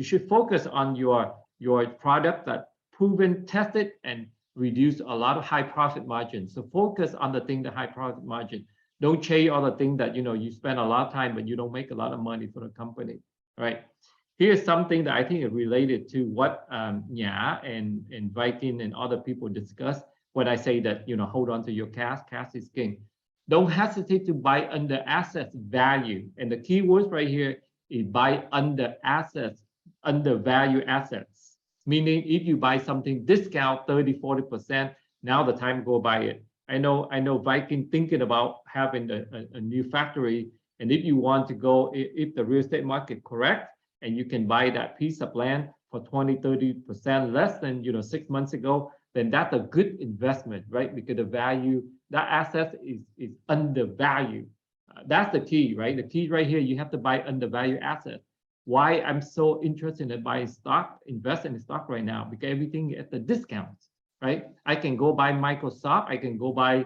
should focus on your product that proven, tested, and reduce a lot of high profit margin. So focus on the thing that high profit margin. Don't chase all the things that you spend a lot of time but you don't make a lot of money for the company. All right. Here's something that I think is related to what Nhã and Viking and other people discuss when I say that, hold on to your cash. Cash is king. Don't hesitate to buy under assets value. And the key words right here is buy under assets, under value assets. Meaning if you buy something discount 30, 40%, now the time to go buy it. I know Viking thinking about having a new factory. And if you want to go, if the real estate market correct, and you can buy that piece of land for 20-30% less than 6 months ago, then that's a good investment, right? Because the value, that asset is undervalued. That's the key, right? The key right here, you have to buy undervalued assets. Why I'm so interested in buying stock, investing in stock right now, because everything at the discounts, right? I can go buy Microsoft, I can go buy,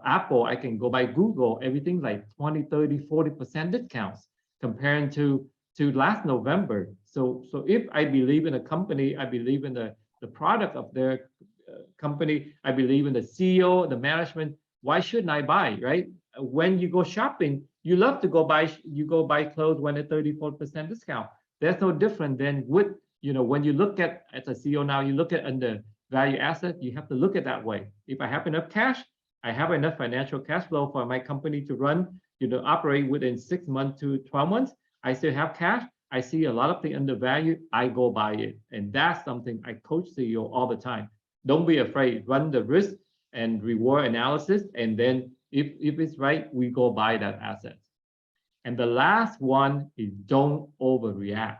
Apple, I can go buy Google, everything like 20, 30, 40% discounts comparing to last November. So if I believe in a company, I believe in the product of their company, I believe in the CEO, the management, why shouldn't I buy, right? When you go shopping, you love to go buy clothes when at 34% discount. That's no different than with, when you look at, as a CEO now, you look at undervalued asset, you have to look at that way. If I have enough cash, I have enough financial cash flow for my company to run, operate within 6 months to 12 months, I still have cash, I see a lot of the undervalued, I go buy it. And that's something I coach CEO all the time. Don't be afraid, run the risk and reward analysis. And then if it's right, we go buy that asset. And the last one is don't overreact.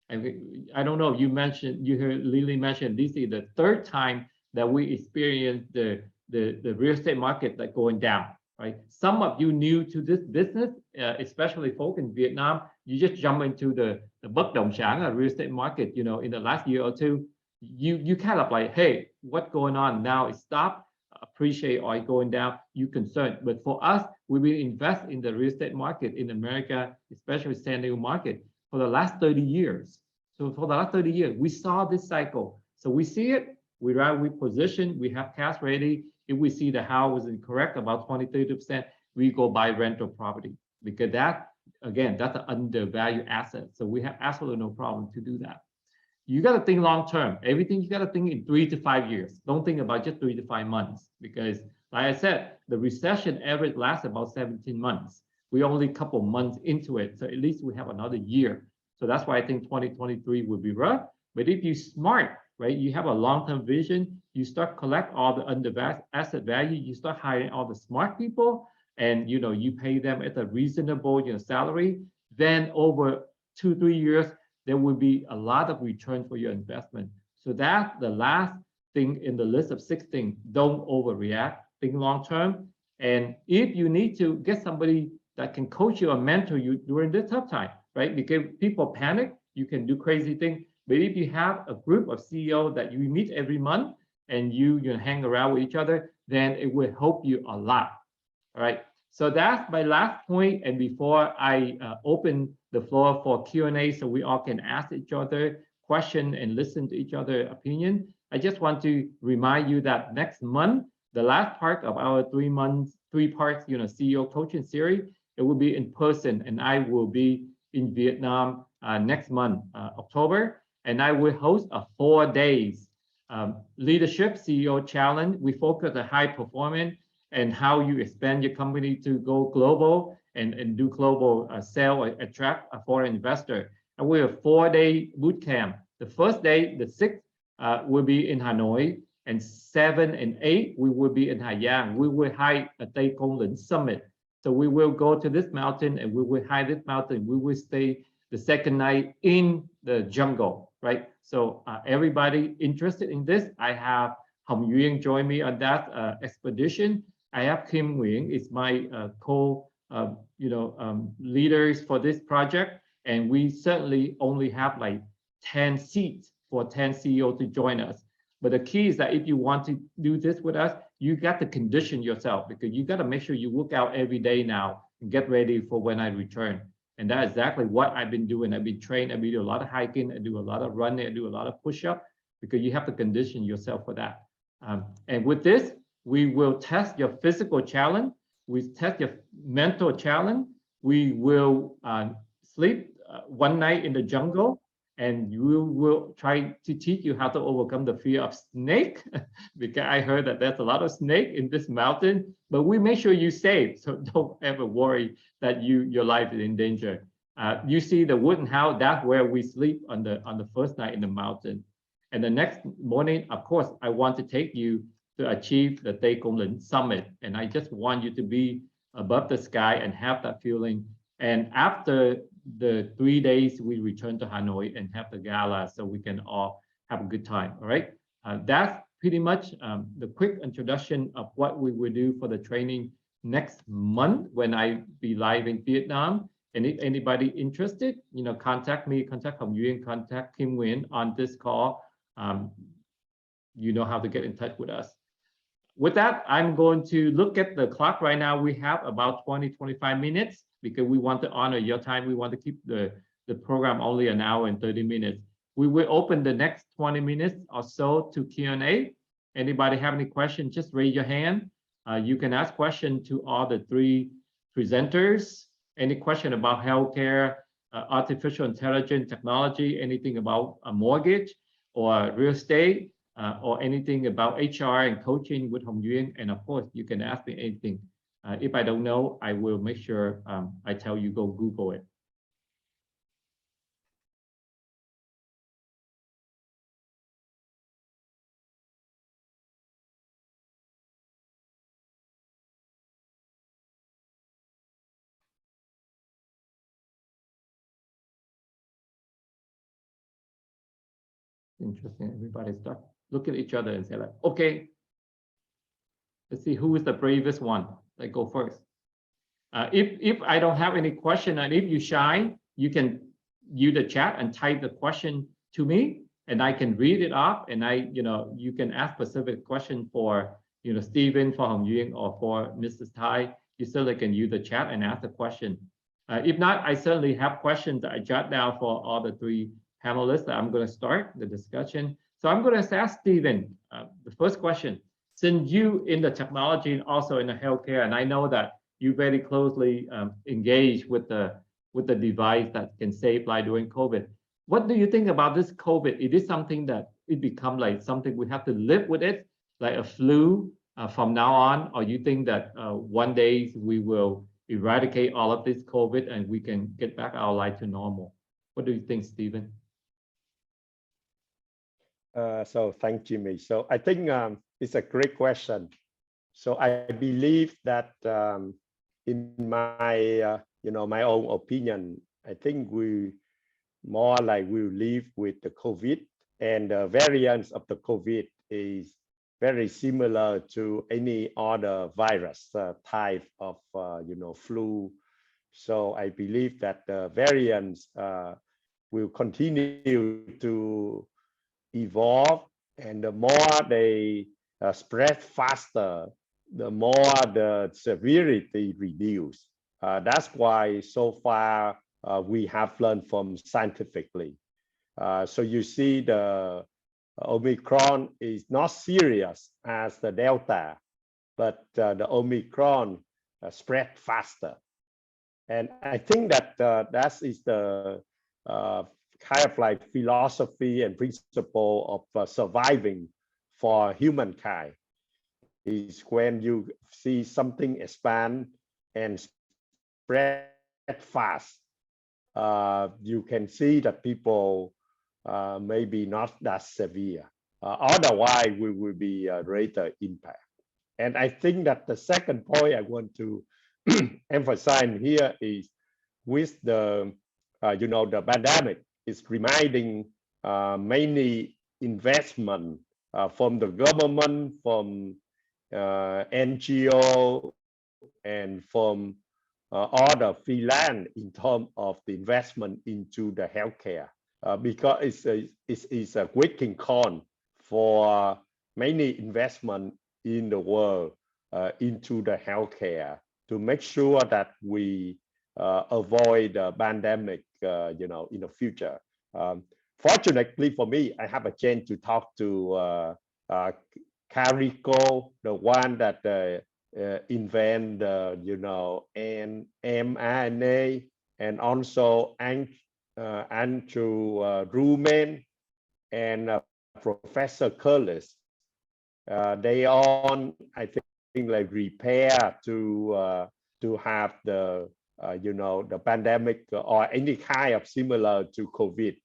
I don't know, you heard Lily mention, this is the third time that we experienced the real estate market that going down, right? Some of you new to this business, especially folk in Vietnam, you just jump into the bất động sản real estate market, in the last year or two, you kind of like, hey, what's going on now? It stopped, appreciate oil going down, you concerned. But for us, we will invest in the real estate market in America, especially San Diego market, for the last 30 years. So for the last 30 years, we saw this cycle. So we see it, we position, we have cash ready. If we see the house is incorrect, about 20-30%, we go buy rental property, because that, again, that's an undervalued asset. So we have absolutely no problem to do that. You got to think long term. Everything you got to think in 3 to 5 years. Don't think about just 3 to 5 months, because like I said, the recession average lasts about 17 months. We only a couple months into it, so at least we have another year. So that's why I think 2023 will be rough. But if you're smart, right, you have a long-term vision, you start collect all the undervalued asset value, you start hiring all the smart people, and you pay them at a reasonable salary, then over 2-3 years, there will be a lot of return for your investment. So that's the last thing in the list of 6 things. Don't overreact, think long term. And if you need to get somebody that can coach you or mentor you during this tough time, right? Because people panic, you can do crazy things. But if you have a group of CEOs that you meet every month and you hang around with each other, then it will help you a lot. All right. So that's my last point. And before I open the floor for Q&A, so we all can ask each other questions and listen to each other's opinion, I just want to remind you that next month, the last part of our 3 parts, CEO coaching series, it will be in person, and I will be in Vietnam next month, October, and I will host a 4 days leadership CEO challenge. We focus on high performance and how you expand your company to go global and do global sale, attract a foreign investor. And we have a 4-day boot camp. The first day, the 6th, will be in Hanoi, and 7 and 8, we will be in Hà Giang. We will hike a Tây Côn Lĩnh summit. So we will go to this mountain and we will hike this mountain. We will stay the second night in the jungle, right? So everybody interested in this, I have Hồng Duyen join me on that expedition. I have Kim Nguyen is my leaders for this project, and we certainly only have like 10 seats for 10 CEOs to join us. But the key is that if you want to do this with us, you got to condition yourself, because you got to make sure you work out every day now and get ready for when I return. And that's exactly what I've been doing. I've been trained. I've been doing a lot of hiking. I do a lot of running. I do a lot of push-up, because you have to condition yourself for that. And with this, we will test your physical challenge. We test your mental challenge. We will sleep 1 night in the jungle, and we will try to teach you how to overcome the fear of snake, because I heard that there's a lot of snake in this mountain, but we make sure you're safe. So don't ever worry that your life is in danger. You see the wooden house, that's where we sleep on the first night in the mountain. And the next morning, of course, I want to take you to achieve the Tây Côn Lĩnh Summit. And I just want you to be above the sky and have that feeling. And after the 3 days, we return to Hanoi and have the gala so we can all have a good time. All right. That's pretty much the quick introduction of what we will do for the training next month when I be live in Vietnam. And if anybody interested, contact me, contact Hồng Duyen, contact Kim Nguyen on this call. You know how to get in touch with us. With that, I'm going to look at the clock right now. We have about 20-25 minutes because we want to honor your time. We want to keep the program only an hour and 30 minutes. We will open the next 20 minutes or so to Q&A. Anybody have any questions, just raise your hand. You can ask questions to all the 3 presenters. Any question about healthcare, artificial intelligence, technology, anything about a mortgage or real estate, or anything about HR and coaching with Hồng Duyen. And of course, you can ask me anything. If I don't know, I will make sure I tell you go Google it. Interesting. Everybody start look at each other and say like, okay, let's see who is the bravest one. Like go first. If I don't have any question, and if you shy, you can use the chat and type the question to me, and I can read it off. And you can ask specific question for Stephen, for Hồng Duyen, or for Mrs. Tai. You certainly can use the chat and ask the question. If not, I certainly have questions that I jot down for all the 3 panelists that I'm going to start the discussion. So I'm going to ask Stephen the first question. Since you in the technology and also in the healthcare, and I know that you very closely engaged with the device that can save life during COVID. What do you think about this COVID? It is something that it become like something we have to live with it, like a flu from now on, or you think that one day we will eradicate all of this COVID and we can get back our life to normal? What do you think, Stephen? So thank you, Jimmy. So I think it's a great question. So I believe that in my my own opinion, I think we more like we live with the COVID, and the variants of the COVID is very similar to any other virus type of flu. So I believe that the variants will continue to evolve, and the more they spread faster, the more the severity reduce. That's why so far we have learned from scientifically. So you see the Omicron is not serious as the Delta, but the Omicron spread faster. And I think that that is the kind of like philosophy and principle of surviving for humankind, is when you see something expand and spread fast, you can see that people maybe not that severe. Otherwise, we will be a greater impact. And I think that the second point I want to emphasize here is with the the pandemic is reminding many investment from the government, from NGO, and from other freelance in terms of the investment into the healthcare, because it's a great concern for many investment in the world into the healthcare to make sure that we avoid the pandemic, in the future. Fortunately for me, I have a chance to talk to Carico, the one that invent mRNA, and also Andrew Ruman and Professor Curtis. They all, I think, like prepare to have the the pandemic or any kind of similar to COVID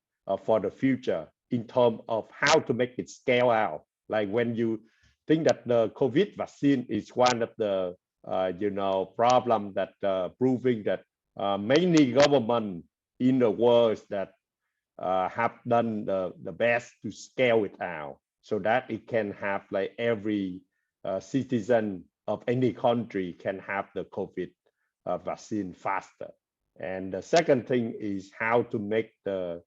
for the future in terms of how to make it scale out. Like when you think that the COVID vaccine is one of the problem that proving that many governments in the world that have done the best to scale it out so that it can have like every citizen of any country can have the COVID vaccine faster. And the second thing is how to make the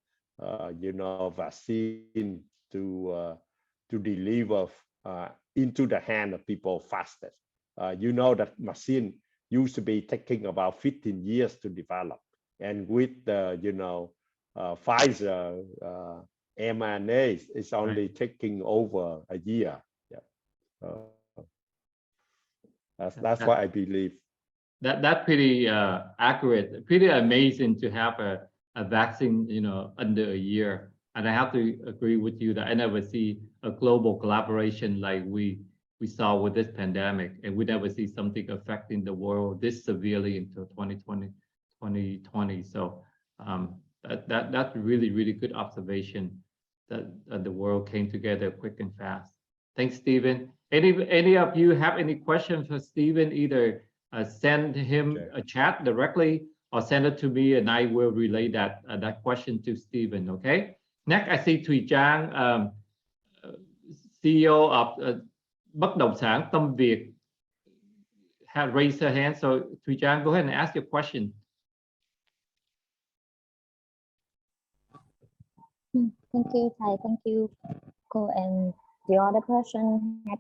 vaccine to deliver into the hand of people fastest. That machine used to be taking about 15 years to develop, and with the Pfizer mRNA is only taking over a year. Yeah, that's what I believe. That's pretty accurate. Pretty amazing to have a vaccine, under a year. And I have to agree with you that I never see a global collaboration like we saw with this pandemic, and we never see something affecting the world this severely until 2020. So that's really, really good observation that the world came together quick and fast. Thanks, Stephen. Any of you have any questions for Stephen? Either send him a chat directly or send it to me, and I will relay that question to Stephen. Okay. Next, I see Thùy Trang, CEO of Bất động sản Tâm Việt, had raised her hand. So Thùy Trang, go ahead and ask your question. Thank you, Thầy. Thank you, Cô, and the other person had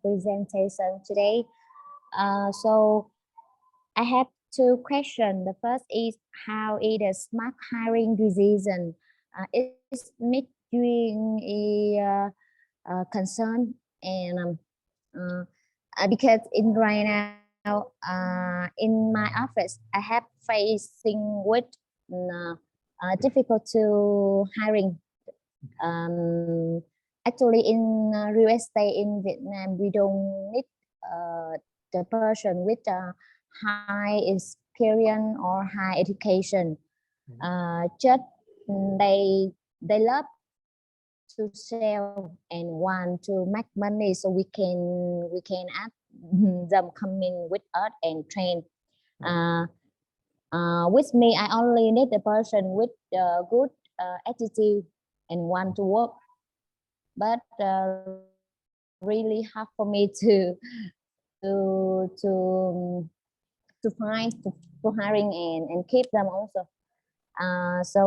presentation today. So I have two questions. The first is how is the smart hiring decision is making a concern, and because in right now in my office I have facing with difficult to hiring. Actually, in real estate in Vietnam, we don't need the person with high experience or high education. Just they love to sell and want to make money, so we can ask them come in with us and train. With me, I only need the person with good attitude and want to work, but really hard for me to find to hiring and keep them also. So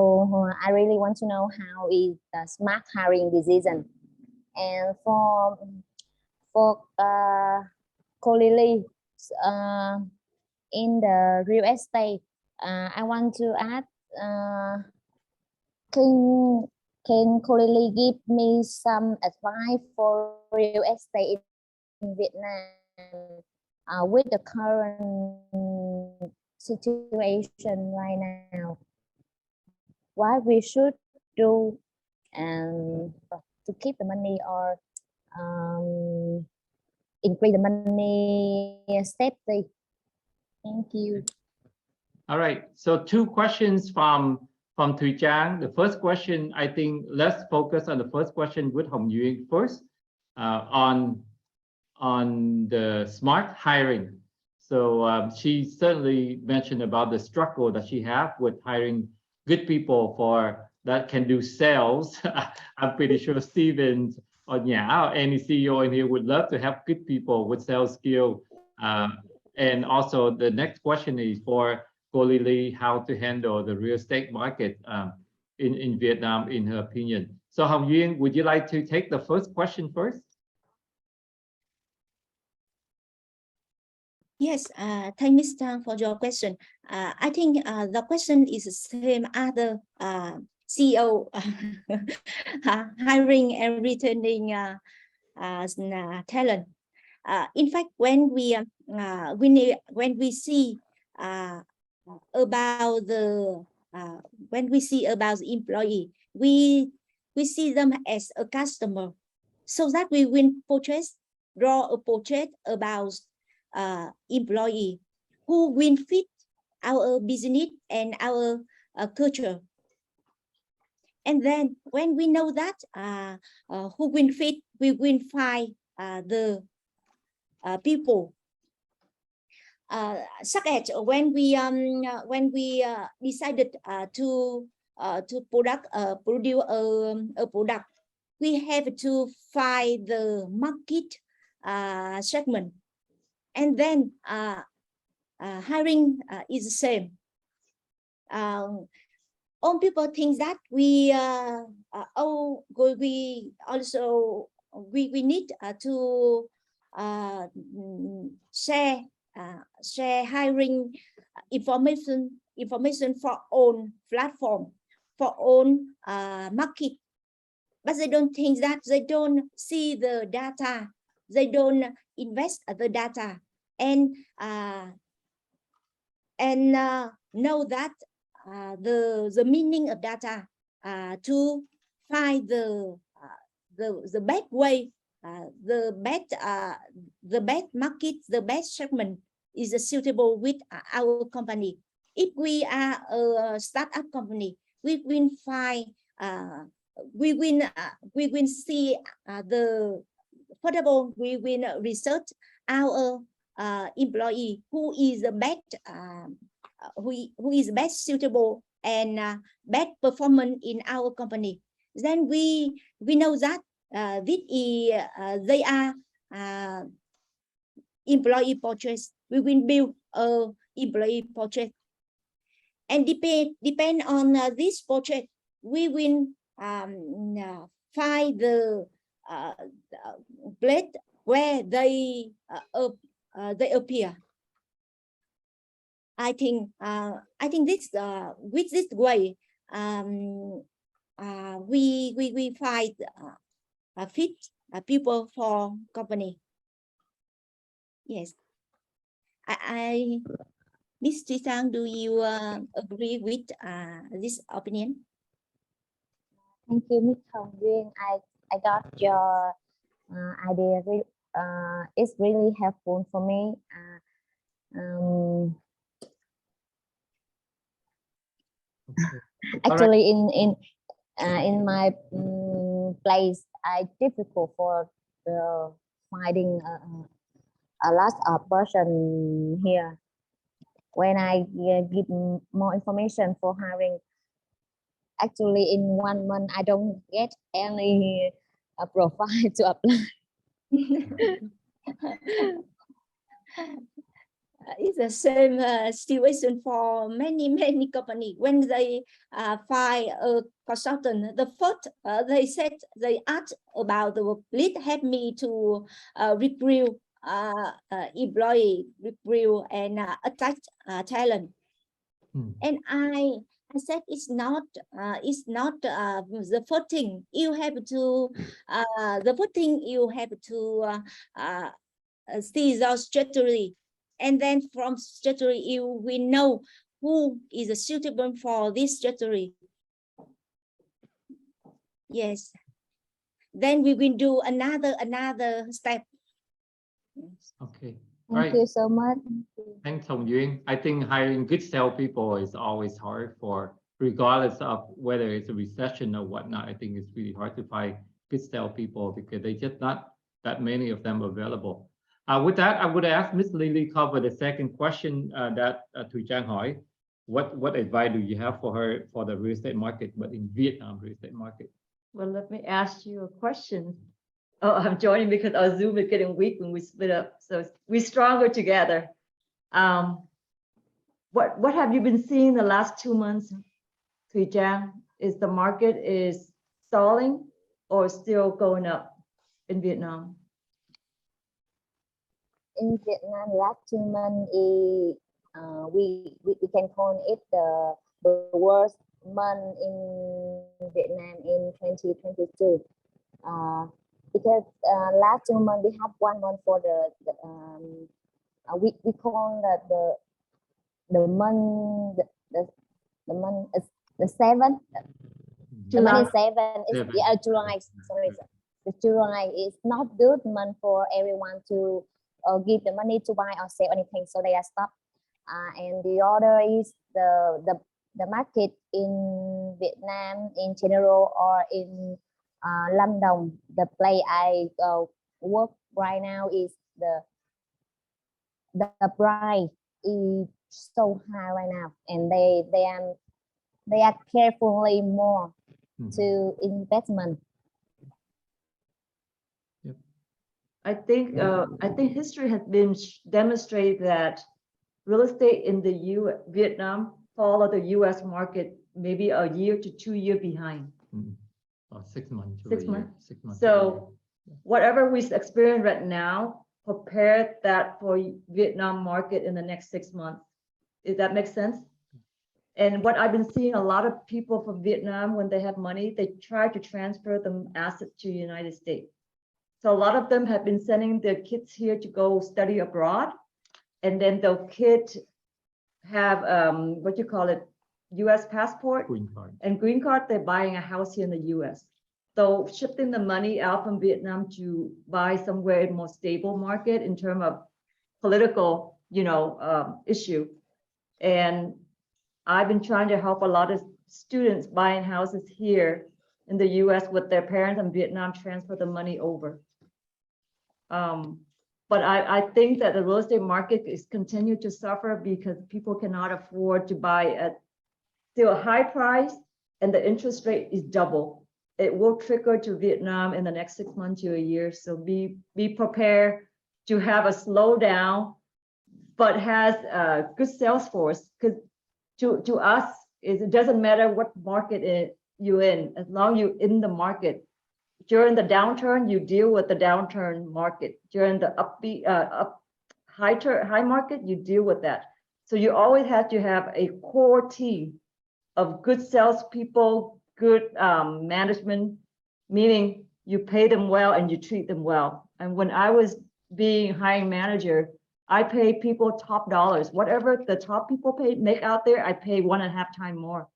I really want to know how is the smart hiring decision. And for Cô Lily, in the real estate, I want to ask, can Cô Lily give me some advice for real estate in Vietnam with the current situation right now? What we should do to keep the money or increase the money safety? Thank you. All right. So two questions from Thùy Trang. The first question, I think let's focus on the first question with Hồng Duyen first, on the smart hiring. So she certainly mentioned about the struggle that she have with hiring good people that can do sales. I'm pretty sure Stephen or any CEO in here would love to have good people with sales skill. And also the next question is for Cô Lily, how to handle the real estate market in Vietnam, in her opinion. So Hồng Duyen, would you like to take the first question first? Yes, thank Ms. Trang for your question. I think the question is the same other CEO hiring and retaining talent. In fact, when we see about the employee, we see them as a customer, so that we will draw a portrait about employee who will fit our business and our culture. And then when we know that who will fit, we will find the people. Such as when we decided to produce a product, we have to find the market segment, and then hiring is the same. All people think that we need to share hiring information for own platform, for own market, but they don't think that, they don't see the data, they don't invest the data, and know that the meaning of data to find the best way, the best market, the best segment is suitable with our company. If we are a startup company, we will find we will see the portable, we will research our employee who is the best who is best suitable and best performance in our company. Then we know that they are employee portraits. We will build a employee portrait, and depend on this portrait, we will find the place where they appear. I think this with this way we find fit people for company. Yes, Ms. Trí-Sang, do you agree with this opinion? Thank you, Ms. Hồng Duyen. I got your idea. It's really helpful for me. Actually, in my place, I difficult for finding a lot of person here. When I give more information for hiring, actually in 1 month I don't get any profile to apply. It's the same situation for many companies. When they find a consultant, the first they ask about the lead, help me to recruit employee, recruit and attract talent. And I said it's not the first thing you have to the first thing you have to see the strategy, and then from strategy you will know who is suitable for this strategy. Yes, then we will do another step. Okay. Thank you so much. Thanks, Hồng Duyen. I think hiring good salespeople is always hard, for regardless of whether it's a recession or whatnot. I think it's really hard to find good salespeople because there's just not that many of them available. With that, I would ask Ms. Lily cover the second question that Trí-Sang hỏi. What advice do you have for her for the real estate market, but in Vietnam real estate market? Well, let me ask you a question. Oh, I'm joining because our Zoom is getting weak when we split up, so we're stronger together. What have you been seeing the last 2 months, Trí-Sang? Is the market is stalling or still going up in Vietnam? In Vietnam, last 2 months, we can call it the worst month in Vietnam in 2022. Because last 2 months we have 1 month for we call that the month the 7th. The month is 7 is July. Sorry, the July is not good month for everyone to give the money to buy or sell anything, so they are stopped. And the other is the market in Vietnam in general, or in Lâm Đồng, the place I work right now is the price is so high right now, and they are carefully more to investment. I think history has been demonstrated that real estate in the Vietnam follow the U.S. market maybe a year to 2 years behind. Or 6 months to 6 a year. months. 6 months to a So whatever we experience right now, prepare that for Vietnam market in the next 6 months. If that makes sense? And what I've been seeing, a lot of people from Vietnam, when they have money, they try to transfer the assets to the United States. So a lot of them have been sending their kids here to go study abroad. And then the kids have, what you call it, US passport green card. and green card, they're buying a house here in the US. So shifting the money out from Vietnam to buy somewhere more stable market in terms of political, issue. And I've been trying to help a lot of students buying houses here in the US with their parents in Vietnam transfer the money over. But I think that the real estate market is continue to suffer because people cannot afford to buy at still a high price, and the interest rate is double. It will trickle to Vietnam in the next 6 months to a year. So be prepared to have a slowdown, but has a good sales force. Because to us, it doesn't matter what market you're in, as long as you're in the market. During the downturn, you deal with the downturn market. During the high market, you deal with that. So you always have to have a core team of good salespeople, good management, meaning you pay them well and you treat them well. And when I was being hiring manager, I pay people top dollars. Whatever the top people make out there, I pay 1.5 times more.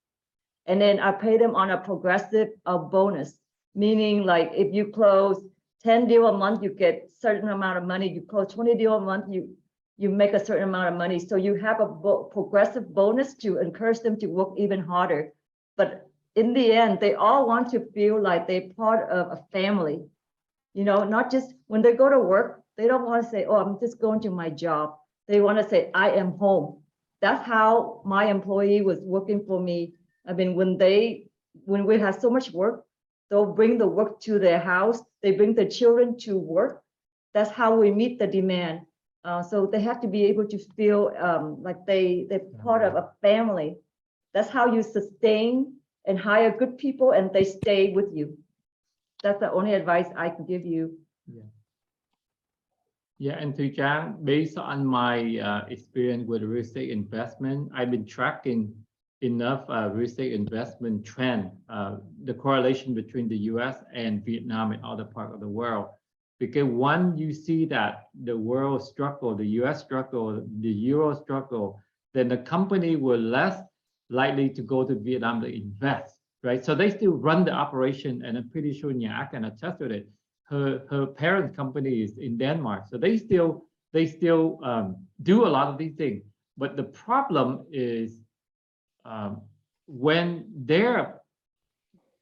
And then I pay them on a progressive bonus, meaning like if you close 10 deals a month, you get a certain amount of money. You close 20 deals a month, you make a certain amount of money. So you have a progressive bonus to encourage them to work even harder. But in the end, they all want to feel like they're part of a family. Not just when they go to work, they don't want to say, oh, I'm just going to my job. They want to say, I am home. That's how my employee was working for me. I mean, when we have so much work, they'll bring the work to their house. They bring the children to work. That's how we meet the demand. So they have to be able to feel like they're part of a family. That's how you sustain and hire good people, and they stay with you. That's the only advice I can give you. Yeah, and to Trang, based on my experience with real estate investment, I've been tracking enough real estate investment trend, the correlation between the US and Vietnam and other parts of the world. Because when you see that the world struggle, the US struggle, the Euro struggle, then the company will less likely to go to Vietnam to invest, right? So they still run the operation, and I'm pretty sure Nhã can attest to it. Her parent company is in Denmark, so they still do a lot of these things. But the problem is when their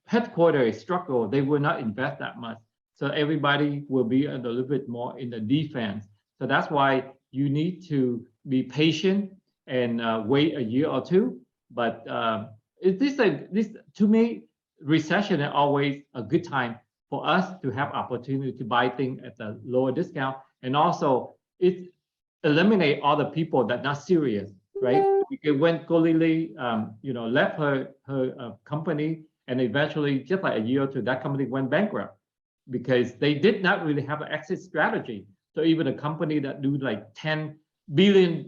headquarters struggle, they will not invest that much. So everybody will be a little bit more in the defense. So that's why you need to be patient and wait a year or two. But this to me, recession is always a good time for us to have opportunity to buy things at a lower discount, and also it eliminate all the people that not serious, right? Because when Cô Lily, left her company, and eventually just like a year or two, that company went bankrupt because they did not really have an exit strategy. So even a company that do like $10 billion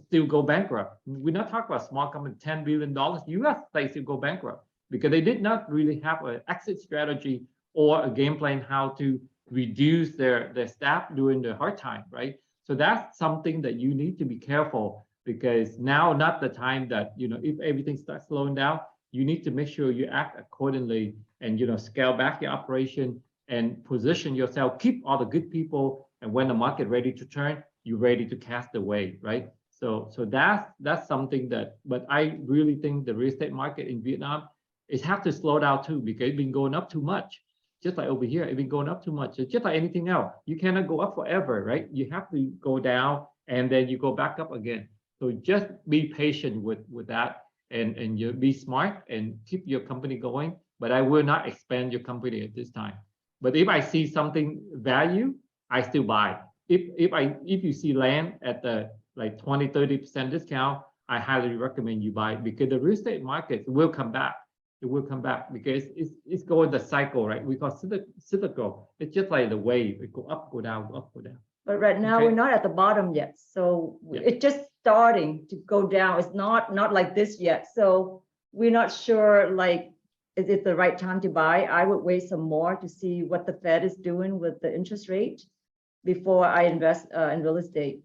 still go bankrupt. We're not talking about small company, $10 billion. US they still go bankrupt because they did not really have an exit strategy or a game plan how to reduce their staff during the hard time, right? So that's something that you need to be careful, because now not the time that, if everything starts slowing down, you need to make sure you act accordingly and, scale back your operation and position yourself, keep all the good people, and when the market ready to turn, you're ready to cast away, right? So that's something that, but I really think the real estate market in Vietnam is have to slow down too, because it's been going up too much. just like over here, it's been going up too much. It's just like anything else. You cannot go up forever, right? You have to go down and then you go back up again. So just be patient with that, and you be smart and keep your company going. But I will not expand your company at this time. But if I see something value, I still buy. If you see land at the like 20-30% discount, I highly recommend you buy it, because the real estate market will come back. It will come back because it's going the cycle, right? We call cyclical. It's just like the wave. It go up, go down, up, go down. But right now, Okay. we're not at the bottom yet. So Yeah. it's just starting to go down. It's not like this yet. So we're not sure, like, is it the right time to buy? I would wait some more to see what the Fed is doing with the interest rate before I invest in real estate.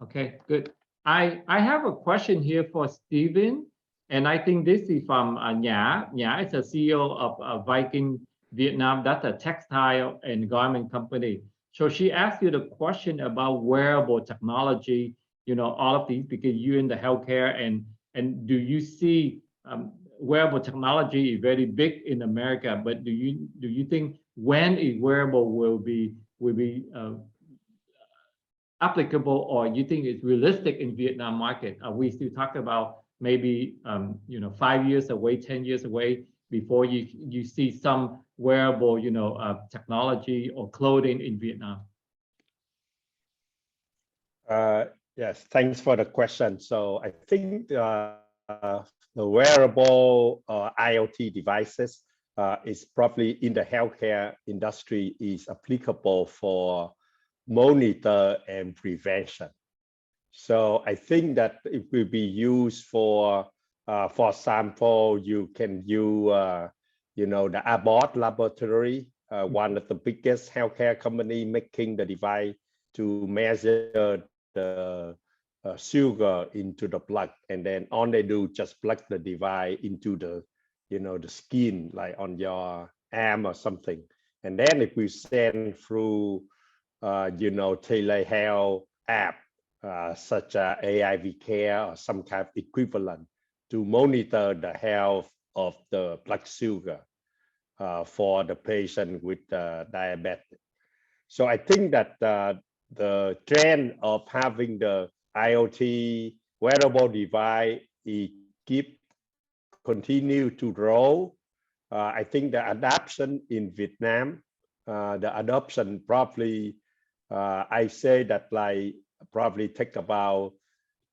Okay, good. I have a question here for Stephen, and I think this is from Nhã. Nhã is the CEO of Viking Vietnam. That's a textile and garment company. So she asked you the question about wearable technology, all of these, because you're in the healthcare, and do you see wearable technology is very big in America, but do you think when is wearable will be applicable, or you think it's realistic in Vietnam market? Are we still talking about maybe 5 years away, 10 years away before you see some wearable technology or clothing in Vietnam? Yes, thanks for the question. So I think the wearable IoT devices is probably in the healthcare industry is applicable for monitor and prevention. So I think that it will be used for example, you can use the Abbott laboratory, one of the biggest healthcare company making the device to measure the sugar into the blood, and then all they do just plug the device into the the skin, like on your arm or something, and then it will send through telehealth app such as AIV Care or some kind of equivalent to monitor the health of the blood sugar for the patient with diabetes. So I think that the trend of having the IoT wearable device continue to grow. I think the adoption in Vietnam, the adoption probably I say that like probably take about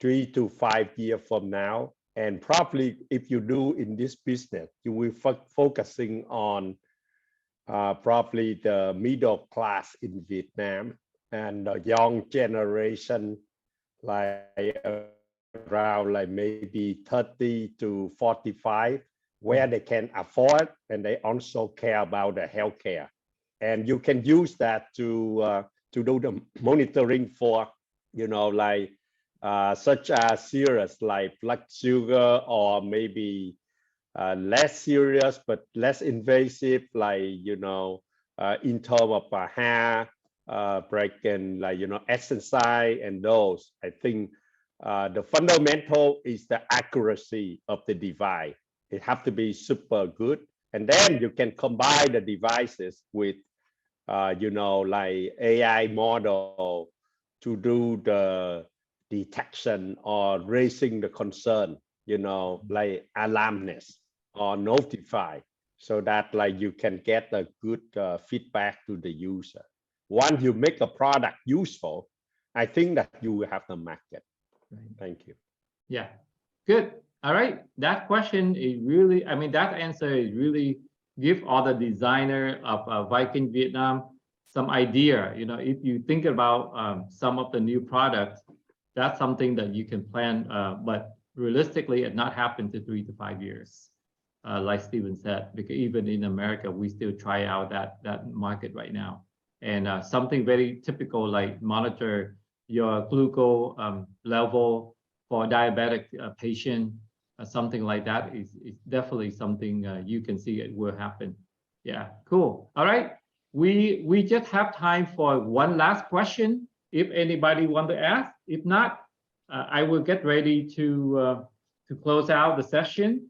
3 to 5 years from now, and probably if you do in this business, you will focusing on probably the middle class in Vietnam and the young generation, like around like maybe 30 to 45, where they can afford and they also care about the healthcare, and you can use that to do the monitoring for like such as serious like blood sugar, or maybe less serious but less invasive, like in terms of hair breaking, like exercise and those. I think the fundamental is the accuracy of the device. It have to be super good, and then you can combine the devices with like AI model to do the detection or raising the concern, like alarmness or notify, so that like you can get a good feedback to the user. Once you make a product useful, I think that you will have the market. Right. Thank you. Yeah, good. All right. That question is really, that answer is really give all the designer of Viking Vietnam some idea. If you think about some of the new products, that's something that you can plan, but realistically, it not happen to 3 to 5 years, like Stephen said, because even in America, we still try out that market right now. And something very typical, like monitor your glucose level for diabetic patient, something like that is definitely something you can see it will happen. Yeah, cool. All right, we just have time for one last question if anybody want to ask. If not, I will get ready to close out the session.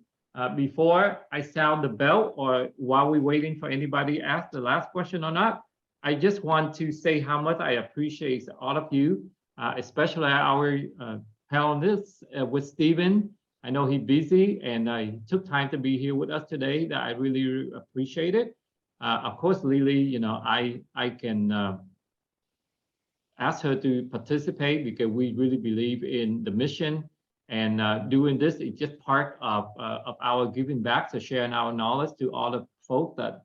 Before I sound the bell, or while we're waiting for anybody to ask the last question or not, I just want to say how much I appreciate all of you, especially our panelists with Stephen. I know he's busy and he took time to be here with us today. That I really appreciate it. Of course, Lily, you know, I can ask her to participate because we really believe in the mission, and doing this is just part of our giving back, so sharing our knowledge to all the folks that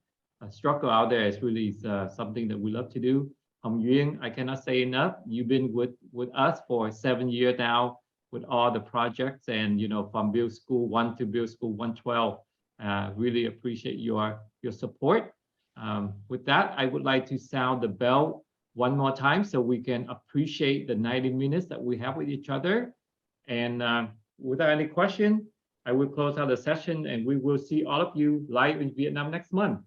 struggle out there is really something that we love to do. Duyen, I cannot say enough. You've been with us for 7 years now with all the projects, and you know, from Build School 1 to Build School 112. Really appreciate your support. With that, I would like to sound the bell one more time so we can appreciate the 90 minutes that we have with each other. And without any question, I will close out the session, and we will see all of you live in Vietnam next month.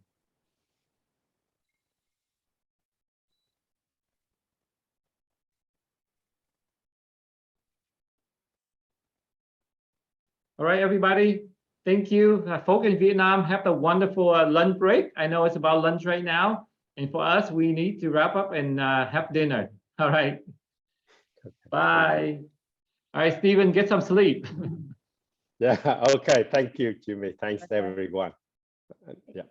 All right, everybody. Thank you. Folks in Vietnam, have a wonderful lunch break. I know it's about lunch right now. And for us, we need to wrap up and have dinner. All right. Bye. All right, Stephen, get some sleep. Yeah, okay. Thank you, Jimmy. Thanks, everyone. Yeah.